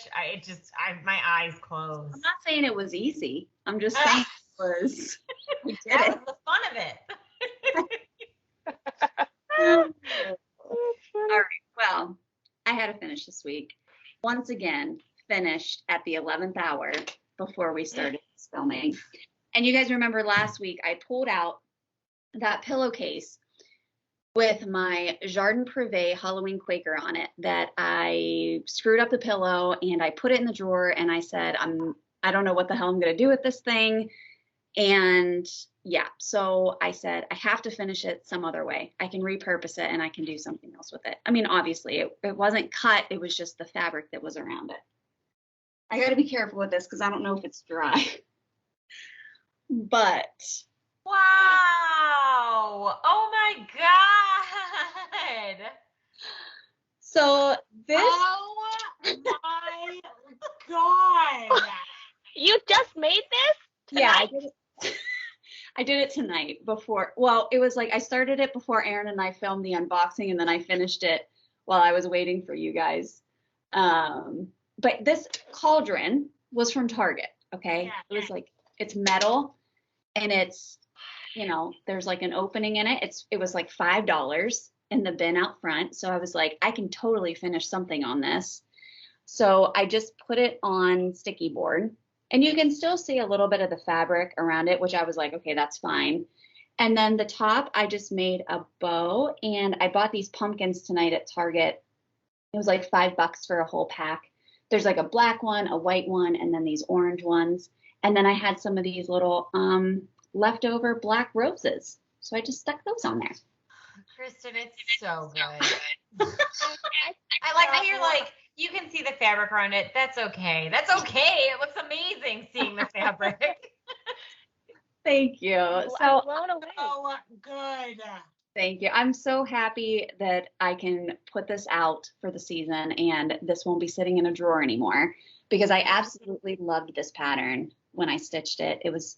my eyes close. I'm not saying it was easy. I'm just saying it was. We did That it. was the fun of it. All right. Well, I had to finish this week. Once again, finished at the 11th hour before we started this filming. And you guys remember last week I pulled out that pillowcase with my Jardin Privé Halloween Quaker on it that I screwed up the pillow and I put it in the drawer and I said, I don't know what the hell I'm going to do with this thing. And yeah, so I said, I have to finish it some other way. I can repurpose it and I can do something else with it. I mean, obviously it wasn't cut. It was just the fabric that was around it. I got to be careful with this because I don't know if it's dry. But Wow. Oh my God. so this. Oh my God. You just made this? Yeah, I Tonight? did it. I did it tonight before. Well, it was like I started it before Aaron and I filmed the unboxing, and then I finished it while I was waiting for you guys. But this cauldron was from Target. Okay, Yeah. it was like it's metal, and it's there's like an opening in it. It was like $5 in the bin out front. So I was like, I can totally finish something on this. So I just put it on sticky board. And you can still see a little bit of the fabric around it, which I was like, okay, that's fine. And then the top, I just made a bow, and I bought these pumpkins tonight at Target. It was like $5 for a whole pack. There's like a black one, a white one, and then these orange ones. And then I had some of these little leftover black roses. So I just stuck those on there. Kristen, it's so good. I like how you're like, you can see the fabric around it. That's okay. That's okay. It looks amazing seeing the fabric. Thank you. I'm So blown away. Oh, good. thank you. I'm so happy that I can put this out for the season and this won't be sitting in a drawer anymore because I absolutely loved this pattern when I stitched it. It was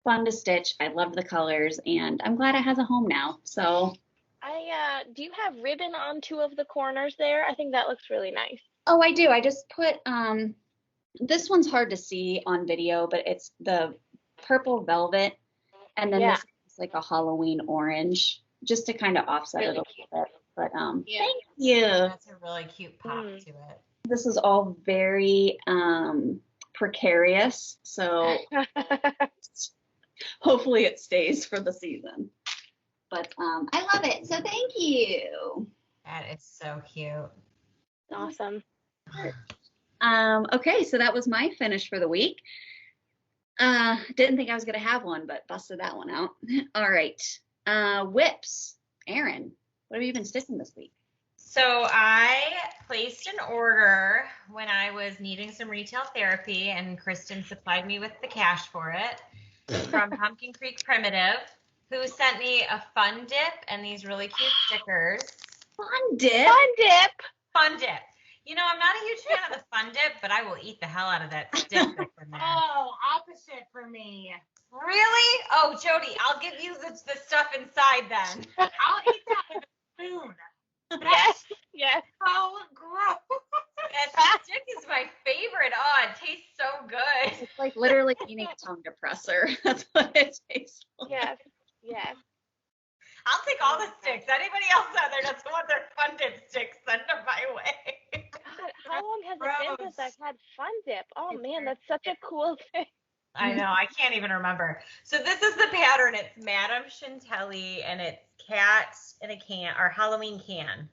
fun to stitch. I loved the colors and I'm glad it has a home now. So Do you have ribbon on two of the corners there? I think that looks really nice. oh, I do. I just put this one's hard to see on video, but it's the purple velvet and then Yeah. this is like a Halloween orange just to kind of offset it a Really little bit. But Yeah. thank you. That's a really cute pop to it. This is all very precarious, so hopefully it stays for the season. But I love it, so thank you. That is so cute. Awesome. Okay, so that was my finish for the week. Didn't think I was gonna have one, but busted that one out. All right, whips. Aaron, what have you been stitching this week? So I placed an order when I was needing some retail therapy, and Kristen supplied me with the cash for it from Pumpkin Creek Primitive, who sent me a fun dip and these really cute stickers. Fun dip. Fun dip. Fun dip. You know, I'm not a huge fan of the fun dip, but I will eat the hell out of that stick that's in there. Oh, opposite for me. Really? Oh, Jody, I'll give you the stuff inside then. I'll eat that with a spoon. Yes. Yes. So gross. That stick is my favorite. Oh, it tastes so good. It's like literally eating a tongue depressor. That's what it tastes like. Yes. Yes. I'll take all the sticks. Anybody else out there doesn't want their fun dip sticks, send them my way. God, how long has it been Gross. since I've had fun dip? Oh It's man, very that's such a cool thing. I know, I can't even remember. So this is the pattern. It's Madame Chantilly, and it's cat in a can, or Halloween can.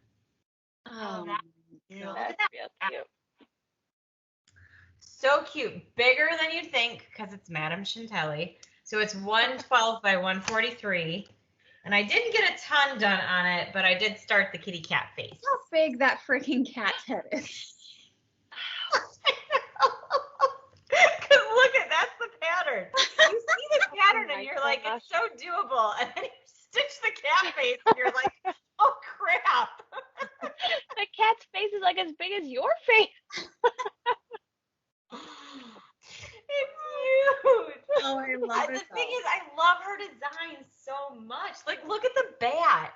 Oh, that's my cute. God. That's real cute. So cute. Bigger than you'd think because it's Madame Chantilly. So it's 112 by 143. And I didn't get a ton done on it, but I did start the kitty cat face. How big that freaking cat's head is. Because look at, that's the pattern. You see the pattern Oh and my you're like, gosh. it's so doable. And then you stitch the cat face and you're like, oh crap. The cat's face is like as big as your face. It's huge. Oh, I love The it. thing is, I love her design so much. Like, look at the bat.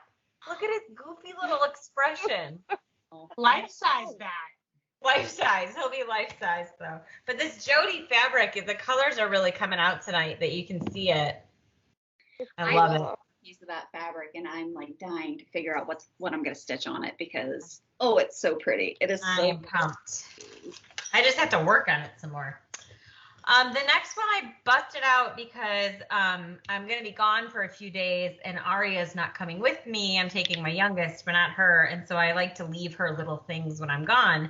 Look at his goofy little expression. Life size that. Life size. He'll be life size though. But this Jody fabric, the colors are really coming out tonight that you can see it. I love it. Piece of that fabric, and I'm like dying to figure out what I'm gonna stitch on it because it's so pretty. It is so I'm pumped. I just have to work on it some more. The next one I busted out because I'm going to be gone for a few days and Aria's not coming with me. I'm taking my youngest, but not her. And so I like to leave her little things when I'm gone.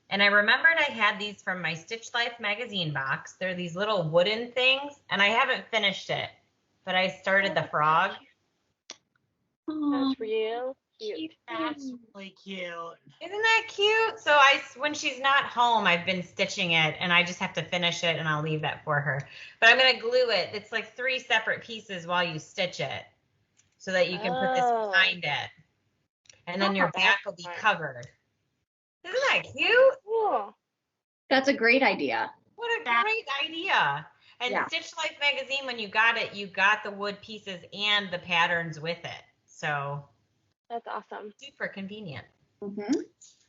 And I remembered I had these from my Stitch Life magazine box. They're these little wooden things, and I haven't finished it, but I started the frog. That's real cute. That's really cute. Isn't that cute? So when she's not home, I've been stitching it, and I just have to finish it, and I'll leave that for her. But I'm going to glue it. It's like 3 separate pieces while you stitch it so that you can put this behind it. And then your back will be covered. Isn't that cute? Cool. That's a great idea. What a great idea. And Stitch Life magazine, when you got it, you got the wood pieces and the patterns with it. So that's awesome. Super convenient. Mm-hmm.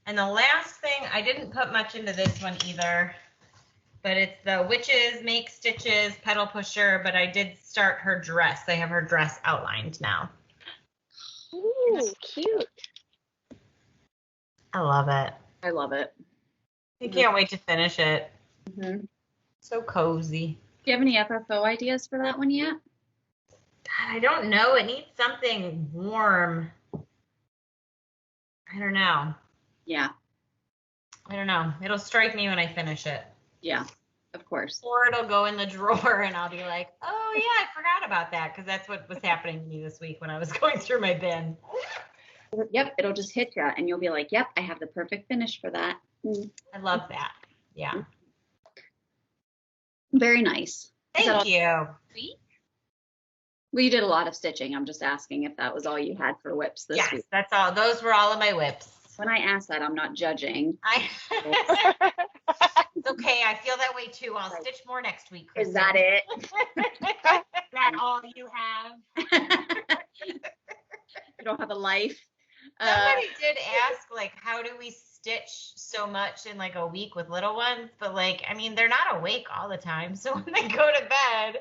And the last thing, I didn't put much into this one either, but it's the Witches Make Stitches Pedal Pusher, but I did start her dress. I have her dress outlined now. Ooh, cute. I love it. I love it. I can't wait to finish it. Mm-hmm. So cozy. Do you have any FFO ideas for that one yet? God, I don't know. It needs something warm. I don't know. Yeah. I don't know. It'll strike me when I finish it. Yeah, of course. Or it'll go in the drawer and I'll be like, oh, yeah, I forgot about that, because that's what was happening to me this week when I was going through my bin. Yep, it'll just hit you, and you'll be like, yep, I have the perfect finish for that. I love that. Yeah. Very nice. Thank you. Sweet? Well, you did a lot of stitching. I'm just asking if that was all you had for whips this week. Yes, that's all. Those were all of my whips. When I ask that, I'm not judging. It's okay. I feel that way too. I'll stitch more next week, Kristen. Is that it? Is that all you have? You don't have a life? Somebody did ask, like, how do we stitch so much in like a week with little ones? But like, I mean, they're not awake all the time. So when they go to bed,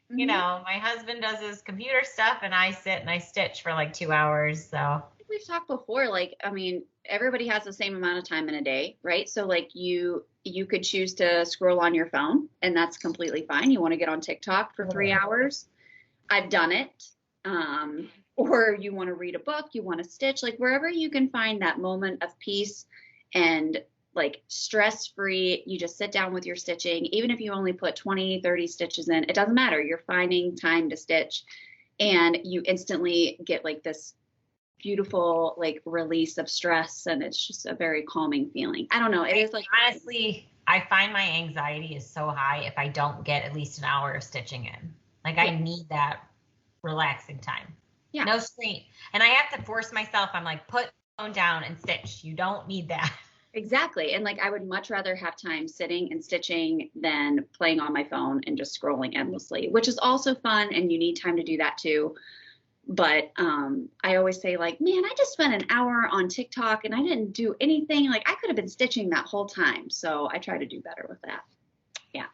you know, my husband does his computer stuff and I sit and I stitch for like 2 hours. So we've talked before, like, I mean, everybody has the same amount of time in a day, right? So like you could choose to scroll on your phone, and that's completely fine. You want to get on TikTok for 3 hours. I've done it. Or you want to read a book, you want to stitch, like wherever you can find that moment of peace and like stress-free, you just sit down with your stitching. Even if you only put 20, 30 stitches in, it doesn't matter. You're finding time to stitch, and you instantly get like this beautiful like release of stress, and it's just a very calming feeling. I don't know. It is like, honestly, I find my anxiety is so high if I don't get at least an hour of stitching in. Like I need that relaxing time. Yeah. No screen. And I have to force myself. I'm like, put the phone down and stitch. You don't need that. Exactly. And like, I would much rather have time sitting and stitching than playing on my phone and just scrolling endlessly, which is also fun. And you need time to do that too. But I always say like, man, I just spent an hour on TikTok and I didn't do anything. Like I could have been stitching that whole time. So I try to do better with that. Yeah.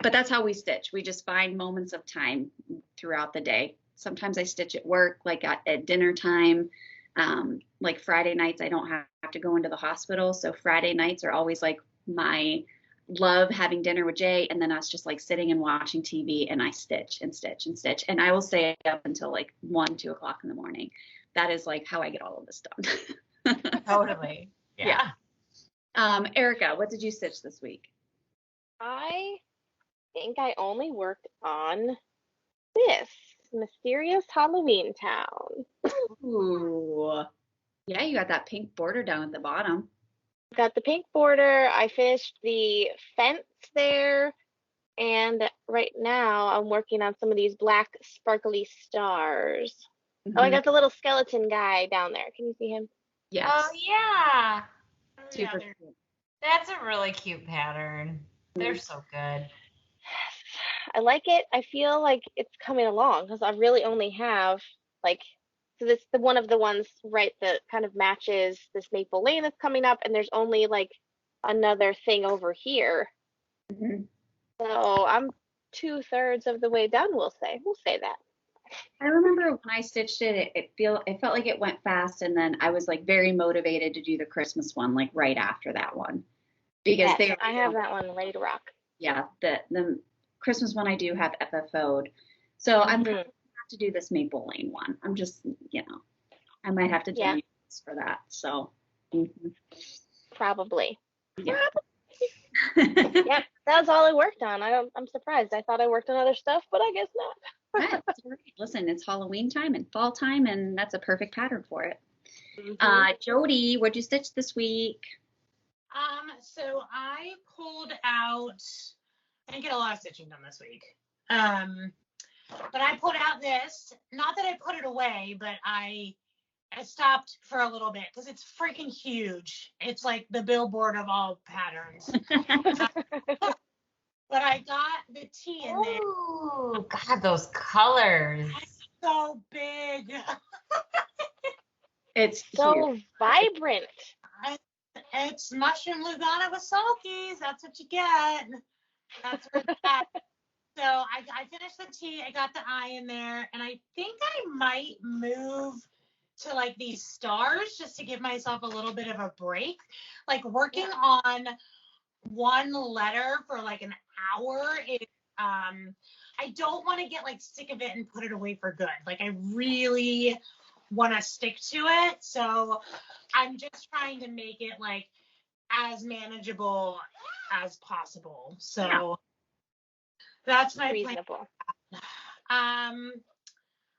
But that's how we stitch. We just find moments of time throughout the day. Sometimes I stitch at work, like at dinner time. Like Friday nights, I don't have to go into the hospital. So Friday nights are always like my love having dinner with Jay. And then us just like sitting and watching TV, and I stitch and stitch and stitch. And I will stay up until like 1, 2 o'clock in the morning. That is like how I get all of this done. Totally. Yeah. Erica, what did you stitch this week? I think I only worked on this Mysterious Halloween Town. Ooh. Yeah, you got that pink border down at the bottom. Got the pink border. I finished the fence there. And right now I'm working on some of these black sparkly stars. Mm-hmm. Oh, I got the little skeleton guy down there. Can you see him? Yes. Oh, yeah. Super cute. That's a really cute pattern. They're so good. I like it. I feel like it's coming along because I really only have like So this the one of the ones, right, that kind of matches this Maple Lane that's coming up, and there's only like another thing over here. Mm-hmm. So I'm 2/3 of the way done, we'll say. We'll say that. I remember when I stitched it, it felt like it went fast, and then I was like very motivated to do the Christmas one like right after that one because Yes, I have that one ready to rock. yeah, the Christmas one I do have FFO'd, so I'm gonna have to do this Maple Lane one. I'm just I might have to do this for that. So Probably. yeah. Yep, that was all I worked on. I'm surprised. I thought I worked on other stuff, but I guess not. That's great. Listen, it's Halloween time and fall time, and that's a perfect pattern for it. Jody, what'd you stitch this week? So I pulled out. I didn't get a lot of stitching done this week. But I pulled out this. Not that I put it away, but I stopped for a little bit because it's freaking huge. It's like the billboard of all patterns. But I got the T in there. Oh, God, those colors. It's so big. It's so cute. Vibrant. It's mushroom Lugana with sulkies. That's what you get. That's where it's at. So I finished the T. I got the I in there. And I think I might move to like these stars just to give myself a little bit of a break. Like working on one letter for like an hour is I don't want to get like sick of it and put it away for good. Like I really want to stick to it. So I'm just trying to make it like as manageable as possible. So that's my reasonable plan.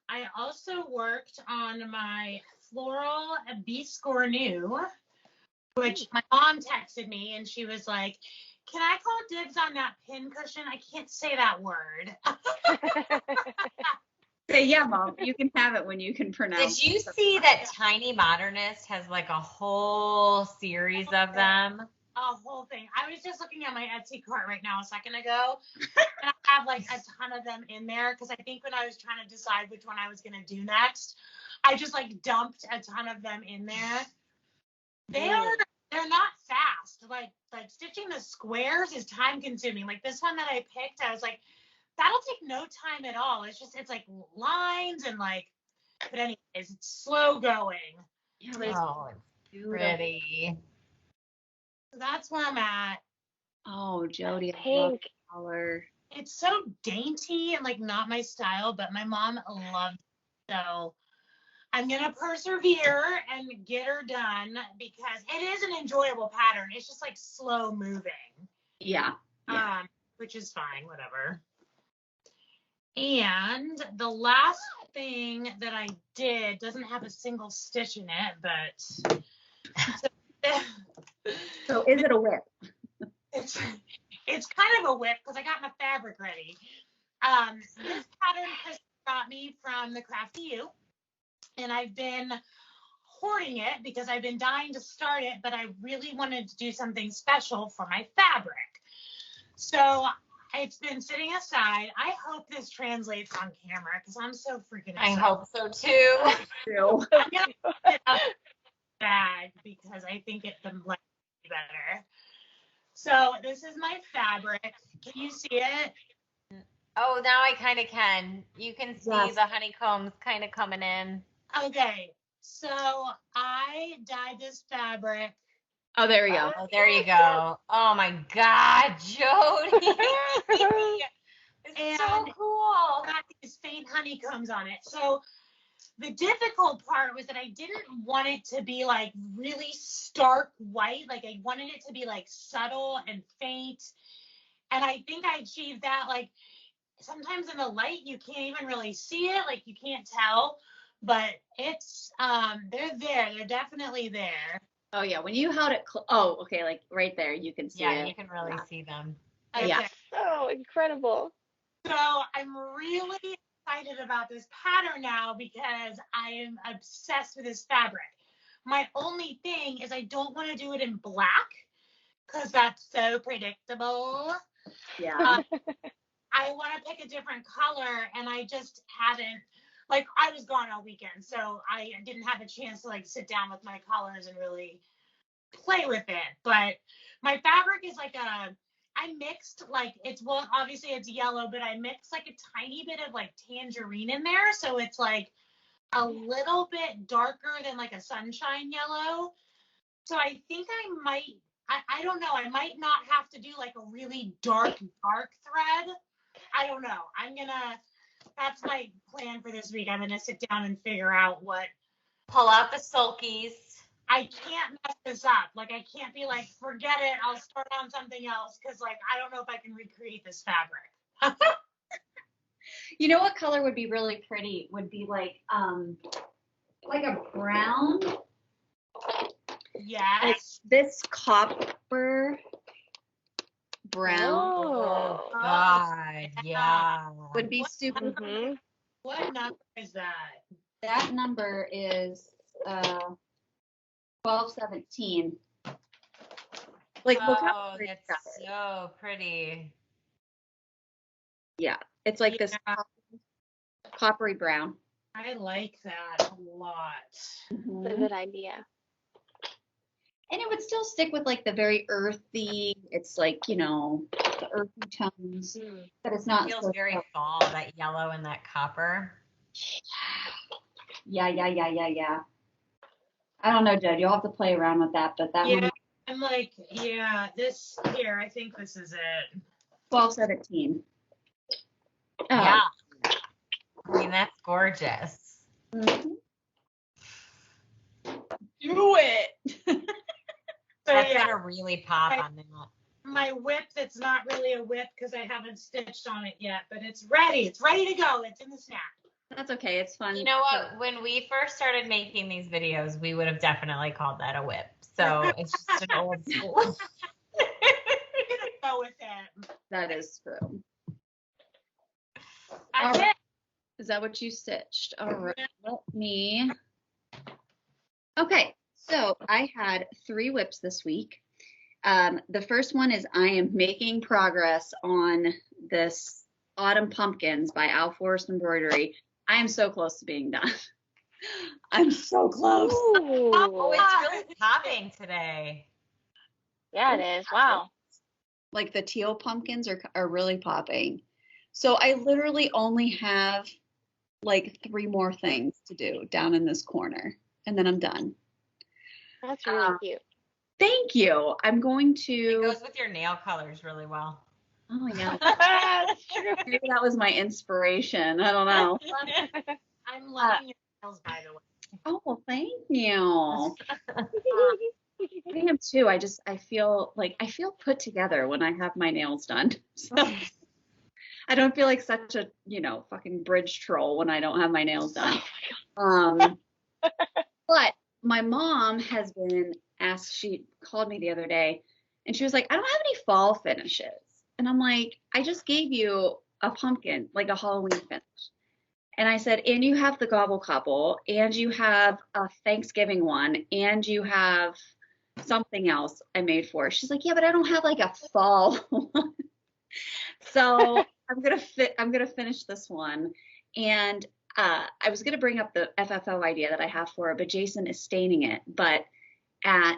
I also worked on my floral B-score new, which my mom texted me and she was like, "Can I call dibs on that pin cushion? I can't say that word." Say, yeah, Mom, you can have it when you can pronounce. Did you see that Tiny Modernist has like a whole series of them? A whole thing. I was just looking at my Etsy cart right now a second ago, and I have like a ton of them in there because I think when I was trying to decide which one I was gonna do next, I just like dumped a ton of them in there. They're not fast. Like stitching the squares is time consuming. Like this one that I picked, I was like, that'll take no time at all. It's like lines and like, but anyways, it's slow going. Yeah, it's pretty. So that's where I'm at. Oh, Jody, I pink love the color. It's so dainty and like not my style, but my mom loved it. So I'm gonna persevere and get her done because it is an enjoyable pattern. It's just like slow moving. Yeah. Which is fine, whatever. And the last thing that I did doesn't have a single stitch in it, but so is it a whip? It's kind of a whip because I got my fabric ready. This pattern Chris got me from the Crafty You, and I've been hoarding it because I've been dying to start it, but I really wanted to do something special for my fabric. So it's been sitting aside. I hope this translates on camera because I'm so freaking excited. I hope so too. I'm gonna put it up in the bag because I think it might be better. So this is my fabric. Can you see it? Oh, now I kind of can. You can see the honeycombs kind of coming in. Okay. So I dyed this fabric. Oh, there we go. Oh, there you go. Oh my God, Jody. It's so cool. Got these faint honeycombs on it. So the difficult part was that I didn't want it to be like really stark white. Like I wanted it to be like subtle and faint. And I think I achieved that. Like sometimes in the light, you can't even really see it. Like you can't tell, but it's, they're there. They're definitely there. Oh yeah. When you held it, oh, okay. Like right there, you can see it. Yeah, you can really see them. Okay. Yeah. so incredible. So I'm really excited about this pattern now because I am obsessed with this fabric. My only thing is I don't want to do it in black because that's so predictable. Yeah. I want to pick a different color and I just haven't. like I was gone all weekend, so I didn't have a chance to like sit down with my colors and really play with it. But my fabric is like I mixed like well obviously it's yellow, but I mixed like a tiny bit of like tangerine in there, so it's like a little bit darker than like a sunshine yellow. So I think I don't know, I might not have to do like a really dark thread. I don't know. That's my plan for this week. I'm gonna sit down and figure out what. Pull out the sulkies. I can't mess this up. Like I can't be like, forget it, I'll start on something else, because like I don't know if I can recreate this fabric. You know what color would be really pretty? Would be like a brown. Yes. Like this copper brown Oh. God, yeah. would be super. Mm-hmm. What number is that? That number is 1217. Like look how Oh, pretty that's that is. so pretty. Yeah, it's like this Yeah. coppery brown. I like that a lot. That's a good idea. And it would still stick with like the very earthy. It's like, you know, the earthy tones, but it's not. It feels so very fall, that yellow and that copper. Yeah. I don't know, Jed. You'll have to play around with that, but that Yeah, one, I'm like, yeah, this here, I think this is it. 1217. Oh. Yeah. I mean, that's gorgeous. Mhm. Do it. So That's yeah, gonna really pop on that. my whip that's not really a whip because I haven't stitched on it yet, but it's ready. It's ready to go. It's in the snap. That's okay. It's fun. You know what? When we first started making these videos, we would have definitely called that a whip. So it's just an old school. I'm gonna go with it. That is true. That's All it. Is that what you stitched? All right. Let me. Okay. So I had 3 whips this week. The first one is I am making progress on this Autumn Pumpkins by Al Forrest Embroidery. I am so close to being done. I'm so close. Oh, Ooh. it's really popping today. Yeah, it is. Wow. Like the teal pumpkins are really popping. So I literally only have like 3 more things to do down in this corner, and then I'm done. That's really cute. Thank you. I'm going It to. goes with your nail colors really well. Oh yeah. That's true. Maybe that was my inspiration. I don't know. I'm loving your nails, by the way. Oh, well, thank you. I am too. I feel put together when I have my nails done. So I don't feel like such a, fucking bridge troll when I don't have my nails done. But my mom has been asked, she called me the other day and she was like, I don't have any fall finishes. And I'm like, I just gave you a pumpkin, like a Halloween finish. And I said, and you have the gobble couple, and you have a Thanksgiving one, and you have something else I made for her. She's like, yeah, but I don't have like a fall one. So I'm gonna finish this one. And I was gonna bring up the FFO idea that I have for her, but Jason is staining it. But oh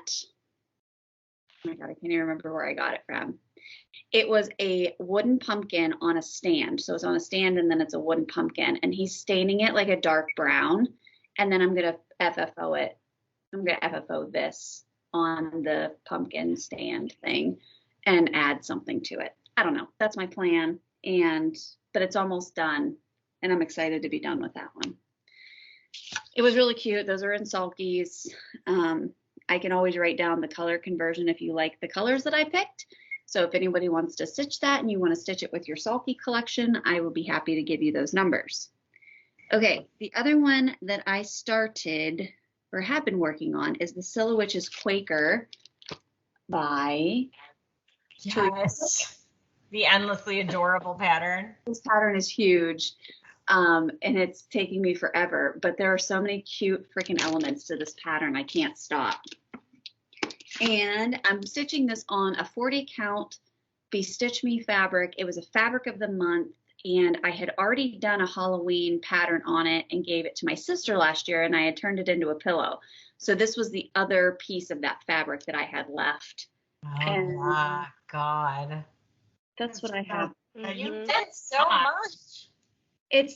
my God, I can't even remember where I got it from. It was a wooden pumpkin on a stand. So it's on a stand and then it's a wooden pumpkin, and he's staining it like a dark brown. And then I'm going to FFO it. I'm going to FFO this on the pumpkin stand thing and add something to it. I don't know. That's my plan. But it's almost done, and I'm excited to be done with that one. It was really cute. Those are in sulkies. I can always write down the color conversion if you like the colors that I picked. So if anybody wants to stitch that and you want to stitch it with your sulky collection, I will be happy to give you those numbers. Okay, the other one that I started or have been working on is the Scylla Witches Quaker by Yes. The endlessly adorable pattern. This pattern is huge, and it's taking me forever, but there are so many cute freaking elements to this pattern, I can't stop. And I'm stitching this on a 40 count Be Stitch Me fabric. It was a fabric of the month, and I had already done a Halloween pattern on it and gave it to my sister last year, and I had turned it into a pillow. So this was the other piece of that fabric that I had left. Oh And my God. that's what I have. You Mhm. did so much. It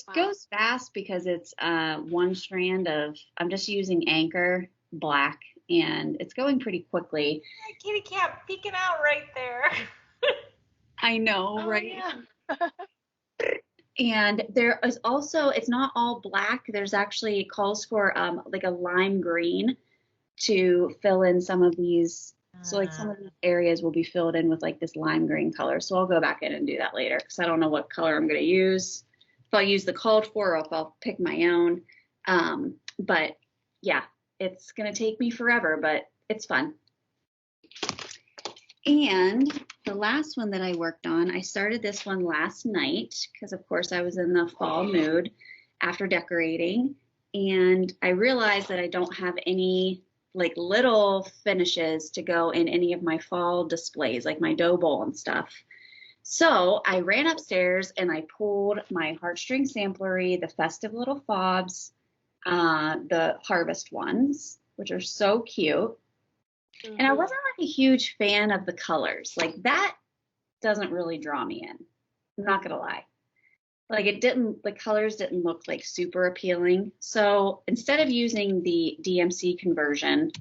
Wow. goes fast because it's one strand of, I'm just using Anchor black, and it's going pretty quickly. Kitty cat peeking out right there. I know, Oh, right? yeah. And there is also, it's not all black. There's actually, it calls for like a lime green to fill in some of these. So like some of these areas will be filled in with like this lime green color. So I'll go back in and do that later because I don't know what color I'm going to use. If I'll use the called for or if I'll pick my own. But yeah, it's going to take me forever, but it's fun. And the last one that I worked on, I started this one last night because of course I was in the fall mood after decorating, and I realized that I don't have any like little finishes to go in any of my fall displays, like my dough bowl and stuff. So I ran upstairs and I pulled my heartstring samplery, the festive little fobs, the harvest ones, which are so cute. And I wasn't like a huge fan of the colors. Like that doesn't really draw me in. I'm not gonna lie. Like the colors didn't look like super appealing. So instead of using the DMC conversion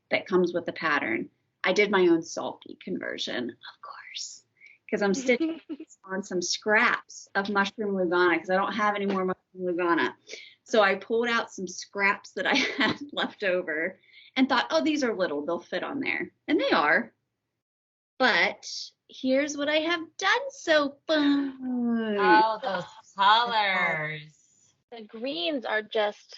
that comes with the pattern, I did my own sulky conversion, of course, because I'm stitching on some scraps of mushroom Lugana because I don't have any more mushroom Lugana. So I pulled out some scraps that I had left over and thought, oh, these are little, they'll fit on there. And they are. But here's what I have done so far. Oh, those colors. The greens are just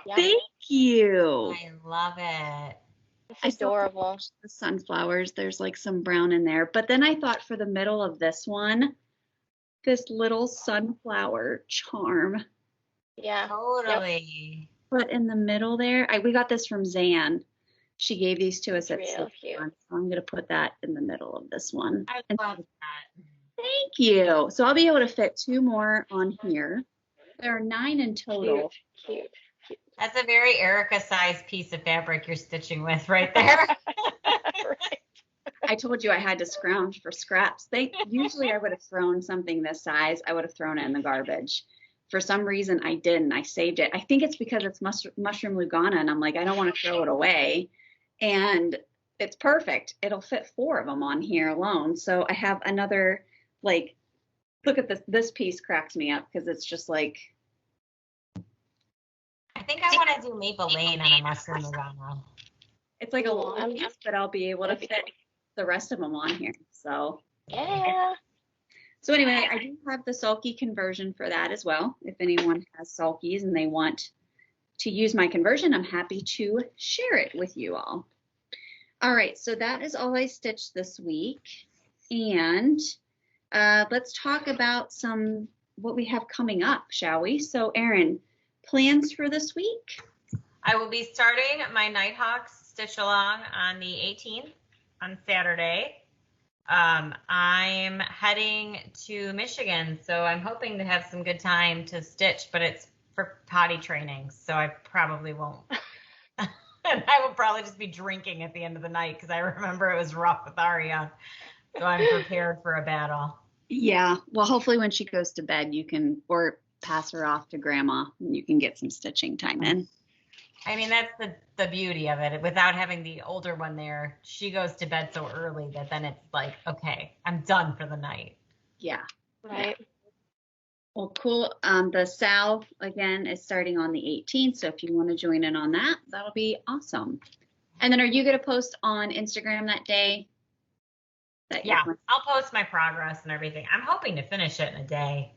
yummy. Thank you. I love it. It's adorable. The sunflowers, there's like some brown in there. But then I thought for the middle of this one, this little sunflower charm. Yeah. Totally. Put in the middle there. We got this from Zan. She gave these to us at Real Silk cute. Con, so I'm going to put that in the middle of this one. I And love that. thank you. So I'll be able to fit 2 more on here. There are 9 in total. Cute. That's a very Erica-sized piece of fabric you're stitching with right there. Right. I told you I had to scrounge for scraps. Usually I would have thrown something this size. I would have thrown it in the garbage. For some reason, I didn't. I saved it. I think it's because it's mushroom Lugana, and I'm like, I don't want to throw it away. And it's perfect. It'll fit 4 of them on here alone. So I have another, like, look at this. This piece cracks me up because it's just like. I think I want to do Maple Lane on a mushroom Lugana. It's like a Ooh, long piece, but I'll be able to fit the rest of them on here. So. Yeah. So anyway, I do have the sulky conversion for that as well. If anyone has sulkies and they want to use my conversion, I'm happy to share it with you all. All right, so that is all I stitched this week. And let's talk about what we have coming up, shall we? So Erin, plans for this week? I will be starting my Nighthawks stitch along on the 18th on Saturday. I'm heading to Michigan, so I'm hoping to have some good time to stitch, but it's for potty training, so I probably won't. And I will probably just be drinking at the end of the night because I remember it was rough with Aria, so I'm prepared for a battle. Yeah, well, hopefully when she goes to bed, you can, or pass her off to grandma, and you can get some stitching time in. I mean, that's the beauty of it. Without having the older one there, she goes to bed so early that then it's like, okay, I'm done for the night. Yeah. Right. Well, cool. The SAL, again, is starting on the 18th, so if you want to join in on that, that'll be awesome. And then are you going to post on Instagram that day? Yeah, I'll post my progress and everything. I'm hoping to finish it in a day.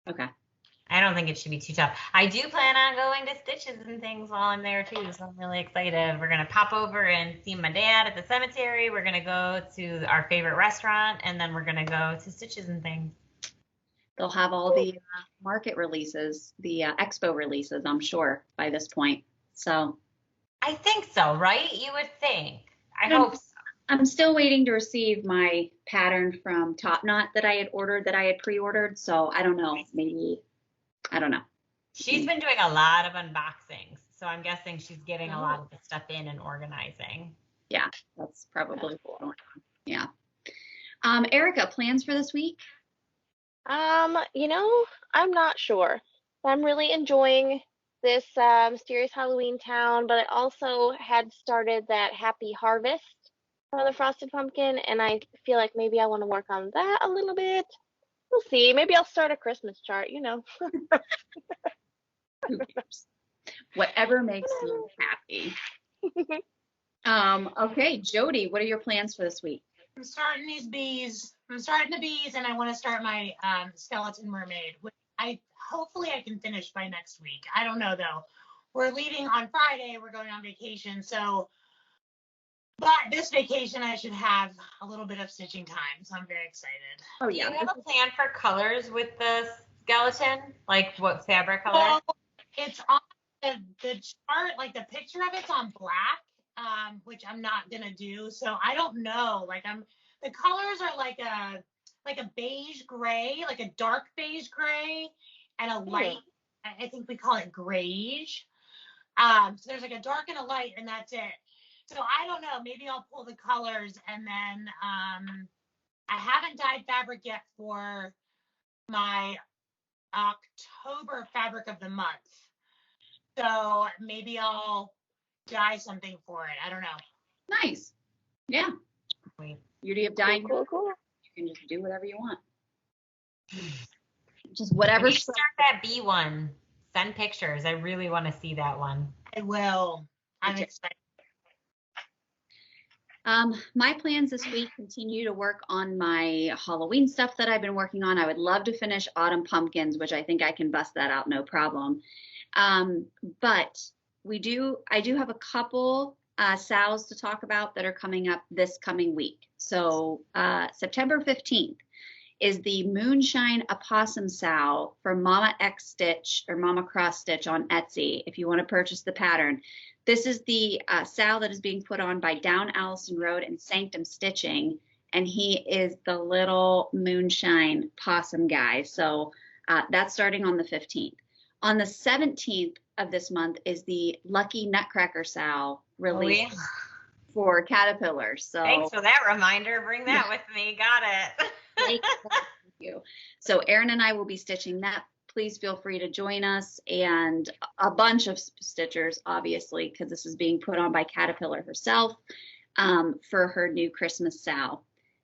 Okay. I don't think it should be too tough. I do plan on going to Stitches and things while I'm there too, so I'm really excited. We're going to pop over and see my dad at the cemetery. We're going to go to our favorite restaurant, and then we're going to go to Stitches and things. They'll have all the market releases, the expo releases, I'm sure, by this point. So I think so, right? You would think. I hope so. I'm still waiting to receive my pattern from Top Knot that I had pre-ordered. So I don't know, maybe, I don't know. She's been doing a lot of unboxings, so I'm guessing she's getting a lot of the stuff in and organizing. Yeah, that's probably what's going on. Yeah. Erica, plans for this week? You know, I'm not sure. I'm really enjoying this Mysterious Halloween Town, but I also had started that Happy Harvest for the Frosted Pumpkin, and I feel like maybe I want to work on that a little bit. We'll see. Maybe I'll start a Christmas chart, you know. Who cares? Whatever makes you happy. Okay, Jody, what are your plans for this week? I'm starting these bees. I'm starting the bees, and I want to start my skeleton mermaid. Which hopefully I can finish by next week. I don't know though. We're leaving on Friday. We're going on vacation, so. But this vacation, I should have a little bit of stitching time, so I'm very excited. Oh yeah. Do you have a plan for colors with the skeleton? Like what fabric color? Well, it's on the chart, like the picture of it's on black, which I'm not gonna do. So I don't know. Like the colors are like a beige gray, like a dark beige gray, and a light. I think we call it grayish. So there's like a dark and a light, and that's it. So I don't know. Maybe I'll pull the colors, and then I haven't dyed fabric yet for my October fabric of the month. So maybe I'll dye something for it. I don't know. Nice. Yeah. Beauty of dyeing. Cool. You can just do whatever you want. Just whatever. When you start that bee one, send pictures. I really want to see that one. I will. I'm excited. My plans this week continue to work on my Halloween stuff that I've been working on. I would love to finish Autumn Pumpkins, which I think I can bust that out no problem. But I do have a couple SALs to talk about that are coming up this coming week. So September 15th is the Moonshine Opossum SAL from Mama XStitch or Mama Cross Stitch on Etsy if you want to purchase the pattern. This is the SAL that is being put on by Down Allison Road and Sanctum Stitching, and he is the little moonshine possum guy. So that's starting on the 15th. On the 17th of this month is the Lucky Nutcracker SAL release for Caterpillar. So thanks for that reminder. Bring that with me. Got it. Thank you. So Erin and I will be stitching that. Please feel free to join us and a bunch of stitchers, obviously, because this is being put on by Caterpillar herself for her new Christmas SAL.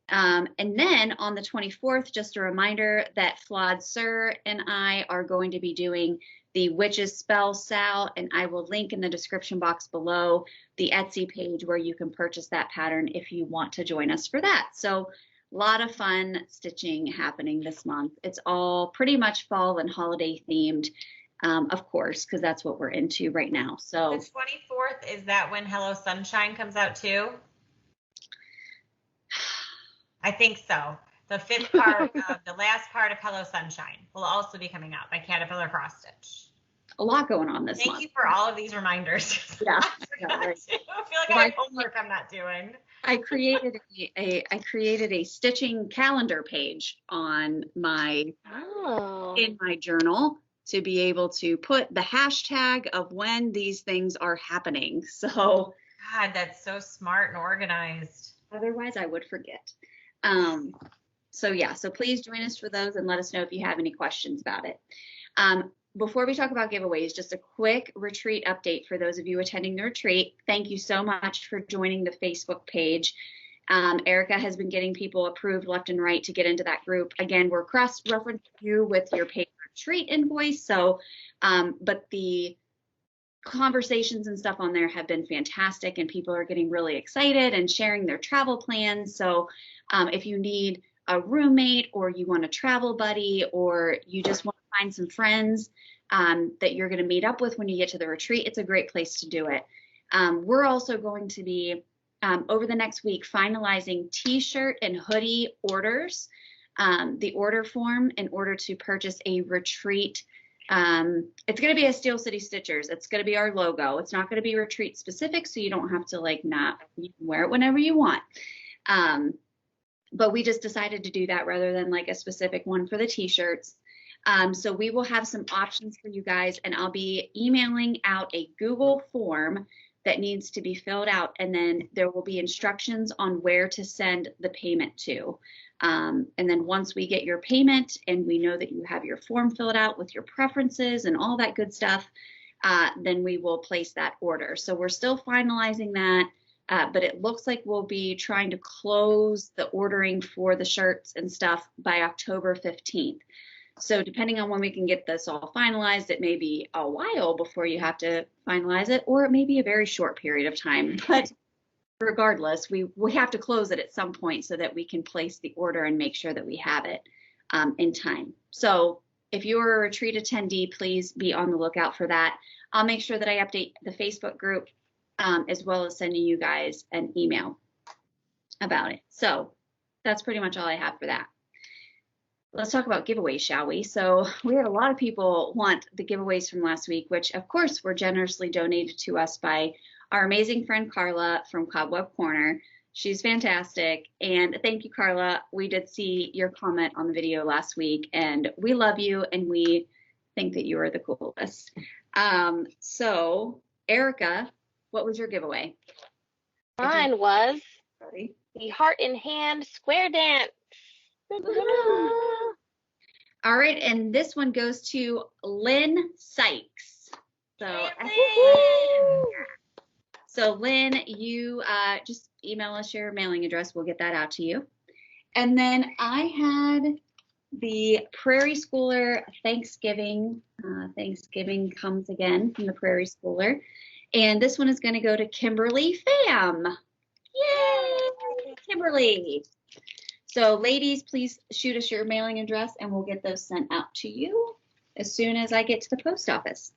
And then on the 24th, just a reminder that Flawed Sir and I are going to be doing the Witches Spell SAL, and I will link in the description box below the Etsy page where you can purchase that pattern if you want to join us for that. So a lot of fun stitching happening this month. It's all pretty much fall and holiday themed, of course, because that's what we're into right now. So the 24th, is that when Hello Sunshine comes out too? I think so. The fifth part, the last part of Hello Sunshine will also be coming out by Caterpillar Cross Stitch. A lot going on this month. Thank you for all of these reminders. Yeah. I feel like I have homework I'm not doing. I created a stitching calendar page on my in my journal to be able to put the hashtag of when these things are happening. So God, that's so smart and organized. Otherwise I would forget. So yeah, so please join us for those and let us know if you have any questions about it. Before we talk about giveaways, just a quick retreat update for those of you attending the retreat. Thank you so much for joining the Facebook page. Erica has been getting people approved left and right to get into that group. Again, we're cross-referencing you with your paid retreat invoice. So, but the conversations and stuff on there have been fantastic, and people are getting really excited and sharing their travel plans. So if you need a roommate, or you want a travel buddy, or you just want to find some friends that you're going to meet up with when you get to the retreat, it's a great place to do it. We're also going to be over the next week finalizing t-shirt and hoodie orders, the order form in order to purchase a retreat It's going to be a Steel City Stitchers. It's going to be our logo. It's not going to be retreat specific, so you don't have to like not, you can wear it whenever you want. But we just decided to do that rather than like a specific one for the t-shirts. So we will have some options for you guys, and I'll be emailing out a Google form that needs to be filled out, and then there will be instructions on where to send the payment to. And then once we get your payment and we know that you have your form filled out with your preferences and all that good stuff, then we will place that order. So we're still finalizing that, but it looks like we'll be trying to close the ordering for the shirts and stuff by October 15th. So depending on when we can get this all finalized, it may be a while before you have to finalize it, or it may be a very short period of time. But regardless, we have to close it at some point so that we can place the order and make sure that we have it in time. So if you're a retreat attendee, please be on the lookout for that. I'll make sure that I update the Facebook group as well as sending you guys an email about it. So that's pretty much all I have for that. Let's talk about giveaways, shall we? So we had a lot of people want the giveaways from last week, which of course were generously donated to us by our amazing friend Carla from Cobweb Corner. She's fantastic. And thank you, Carla. We did see your comment on the video last week, and we love you and we think that you are the coolest. So Erica, what was your giveaway? Mine was the Heart in Hand Square Dance. All right, and this one goes to Lynn Sykes. So Lynn, you just email us your mailing address. We'll get that out to you. And then I had the Prairie Schooler Thanksgiving. Thanksgiving comes again from the Prairie Schooler. And this one is going to go to Kimberly Pham. Yay, Kimberly. So ladies, please shoot us your mailing address and we'll get those sent out to you as soon as I get to the post office.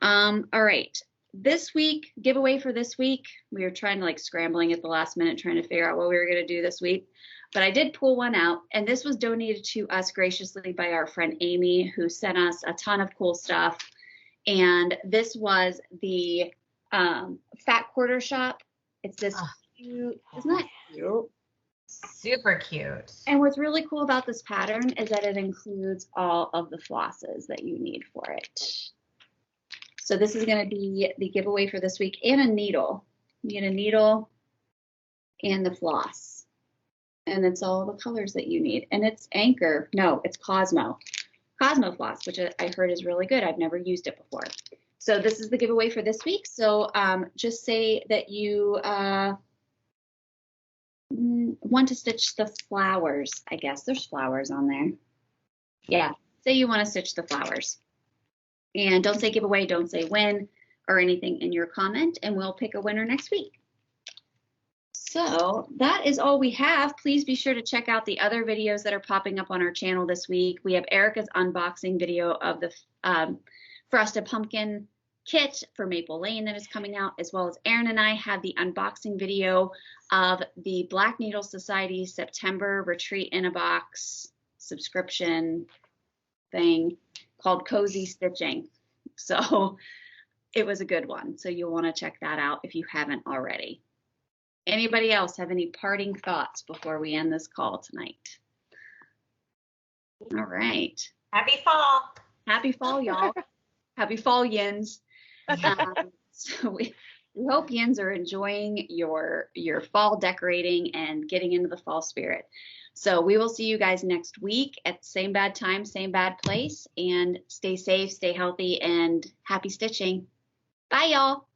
All right, this week, giveaway for this week, we were trying to like scrambling at the last minute trying to figure out what we were going to do this week, but I did pull one out, and this was donated to us graciously by our friend Amy, who sent us a ton of cool stuff. And this was the Fat Quarter Shop. It's this cute, isn't that cute? Super cute. And what's really cool about this pattern is that it includes all of the flosses that you need for it. So this is going to be the giveaway for this week, and a needle. You get a needle and the floss. And it's all the colors that you need. And it's Anchor. No, it's Cosmo. Cosmo floss, which I heard is really good. I've never used it before. So this is the giveaway for this week. So just say that you want to stitch the flowers, I guess. There's flowers on there. Yeah, say you want to stitch the flowers. And don't say giveaway, don't say win or anything in your comment, and we'll pick a winner next week. So that is all we have. Please be sure to check out the other videos that are popping up on our channel this week. We have Erica's unboxing video of the Frosted Pumpkin kit for Maple Lane that is coming out, as well as Erin and I have the unboxing video of the Black Needle Society September Retreat in a Box subscription thing called Cozy Stitching. So it was a good one. So you'll want to check that out if you haven't already. Anybody else have any parting thoughts before we end this call tonight? All right. Happy fall. Happy fall, y'all. Happy fall, yins. So we hope yins are enjoying your fall decorating and getting into the fall spirit. So we will see you guys next week at the same bad time, same bad place, and stay safe, stay healthy, and happy stitching. Bye, y'all.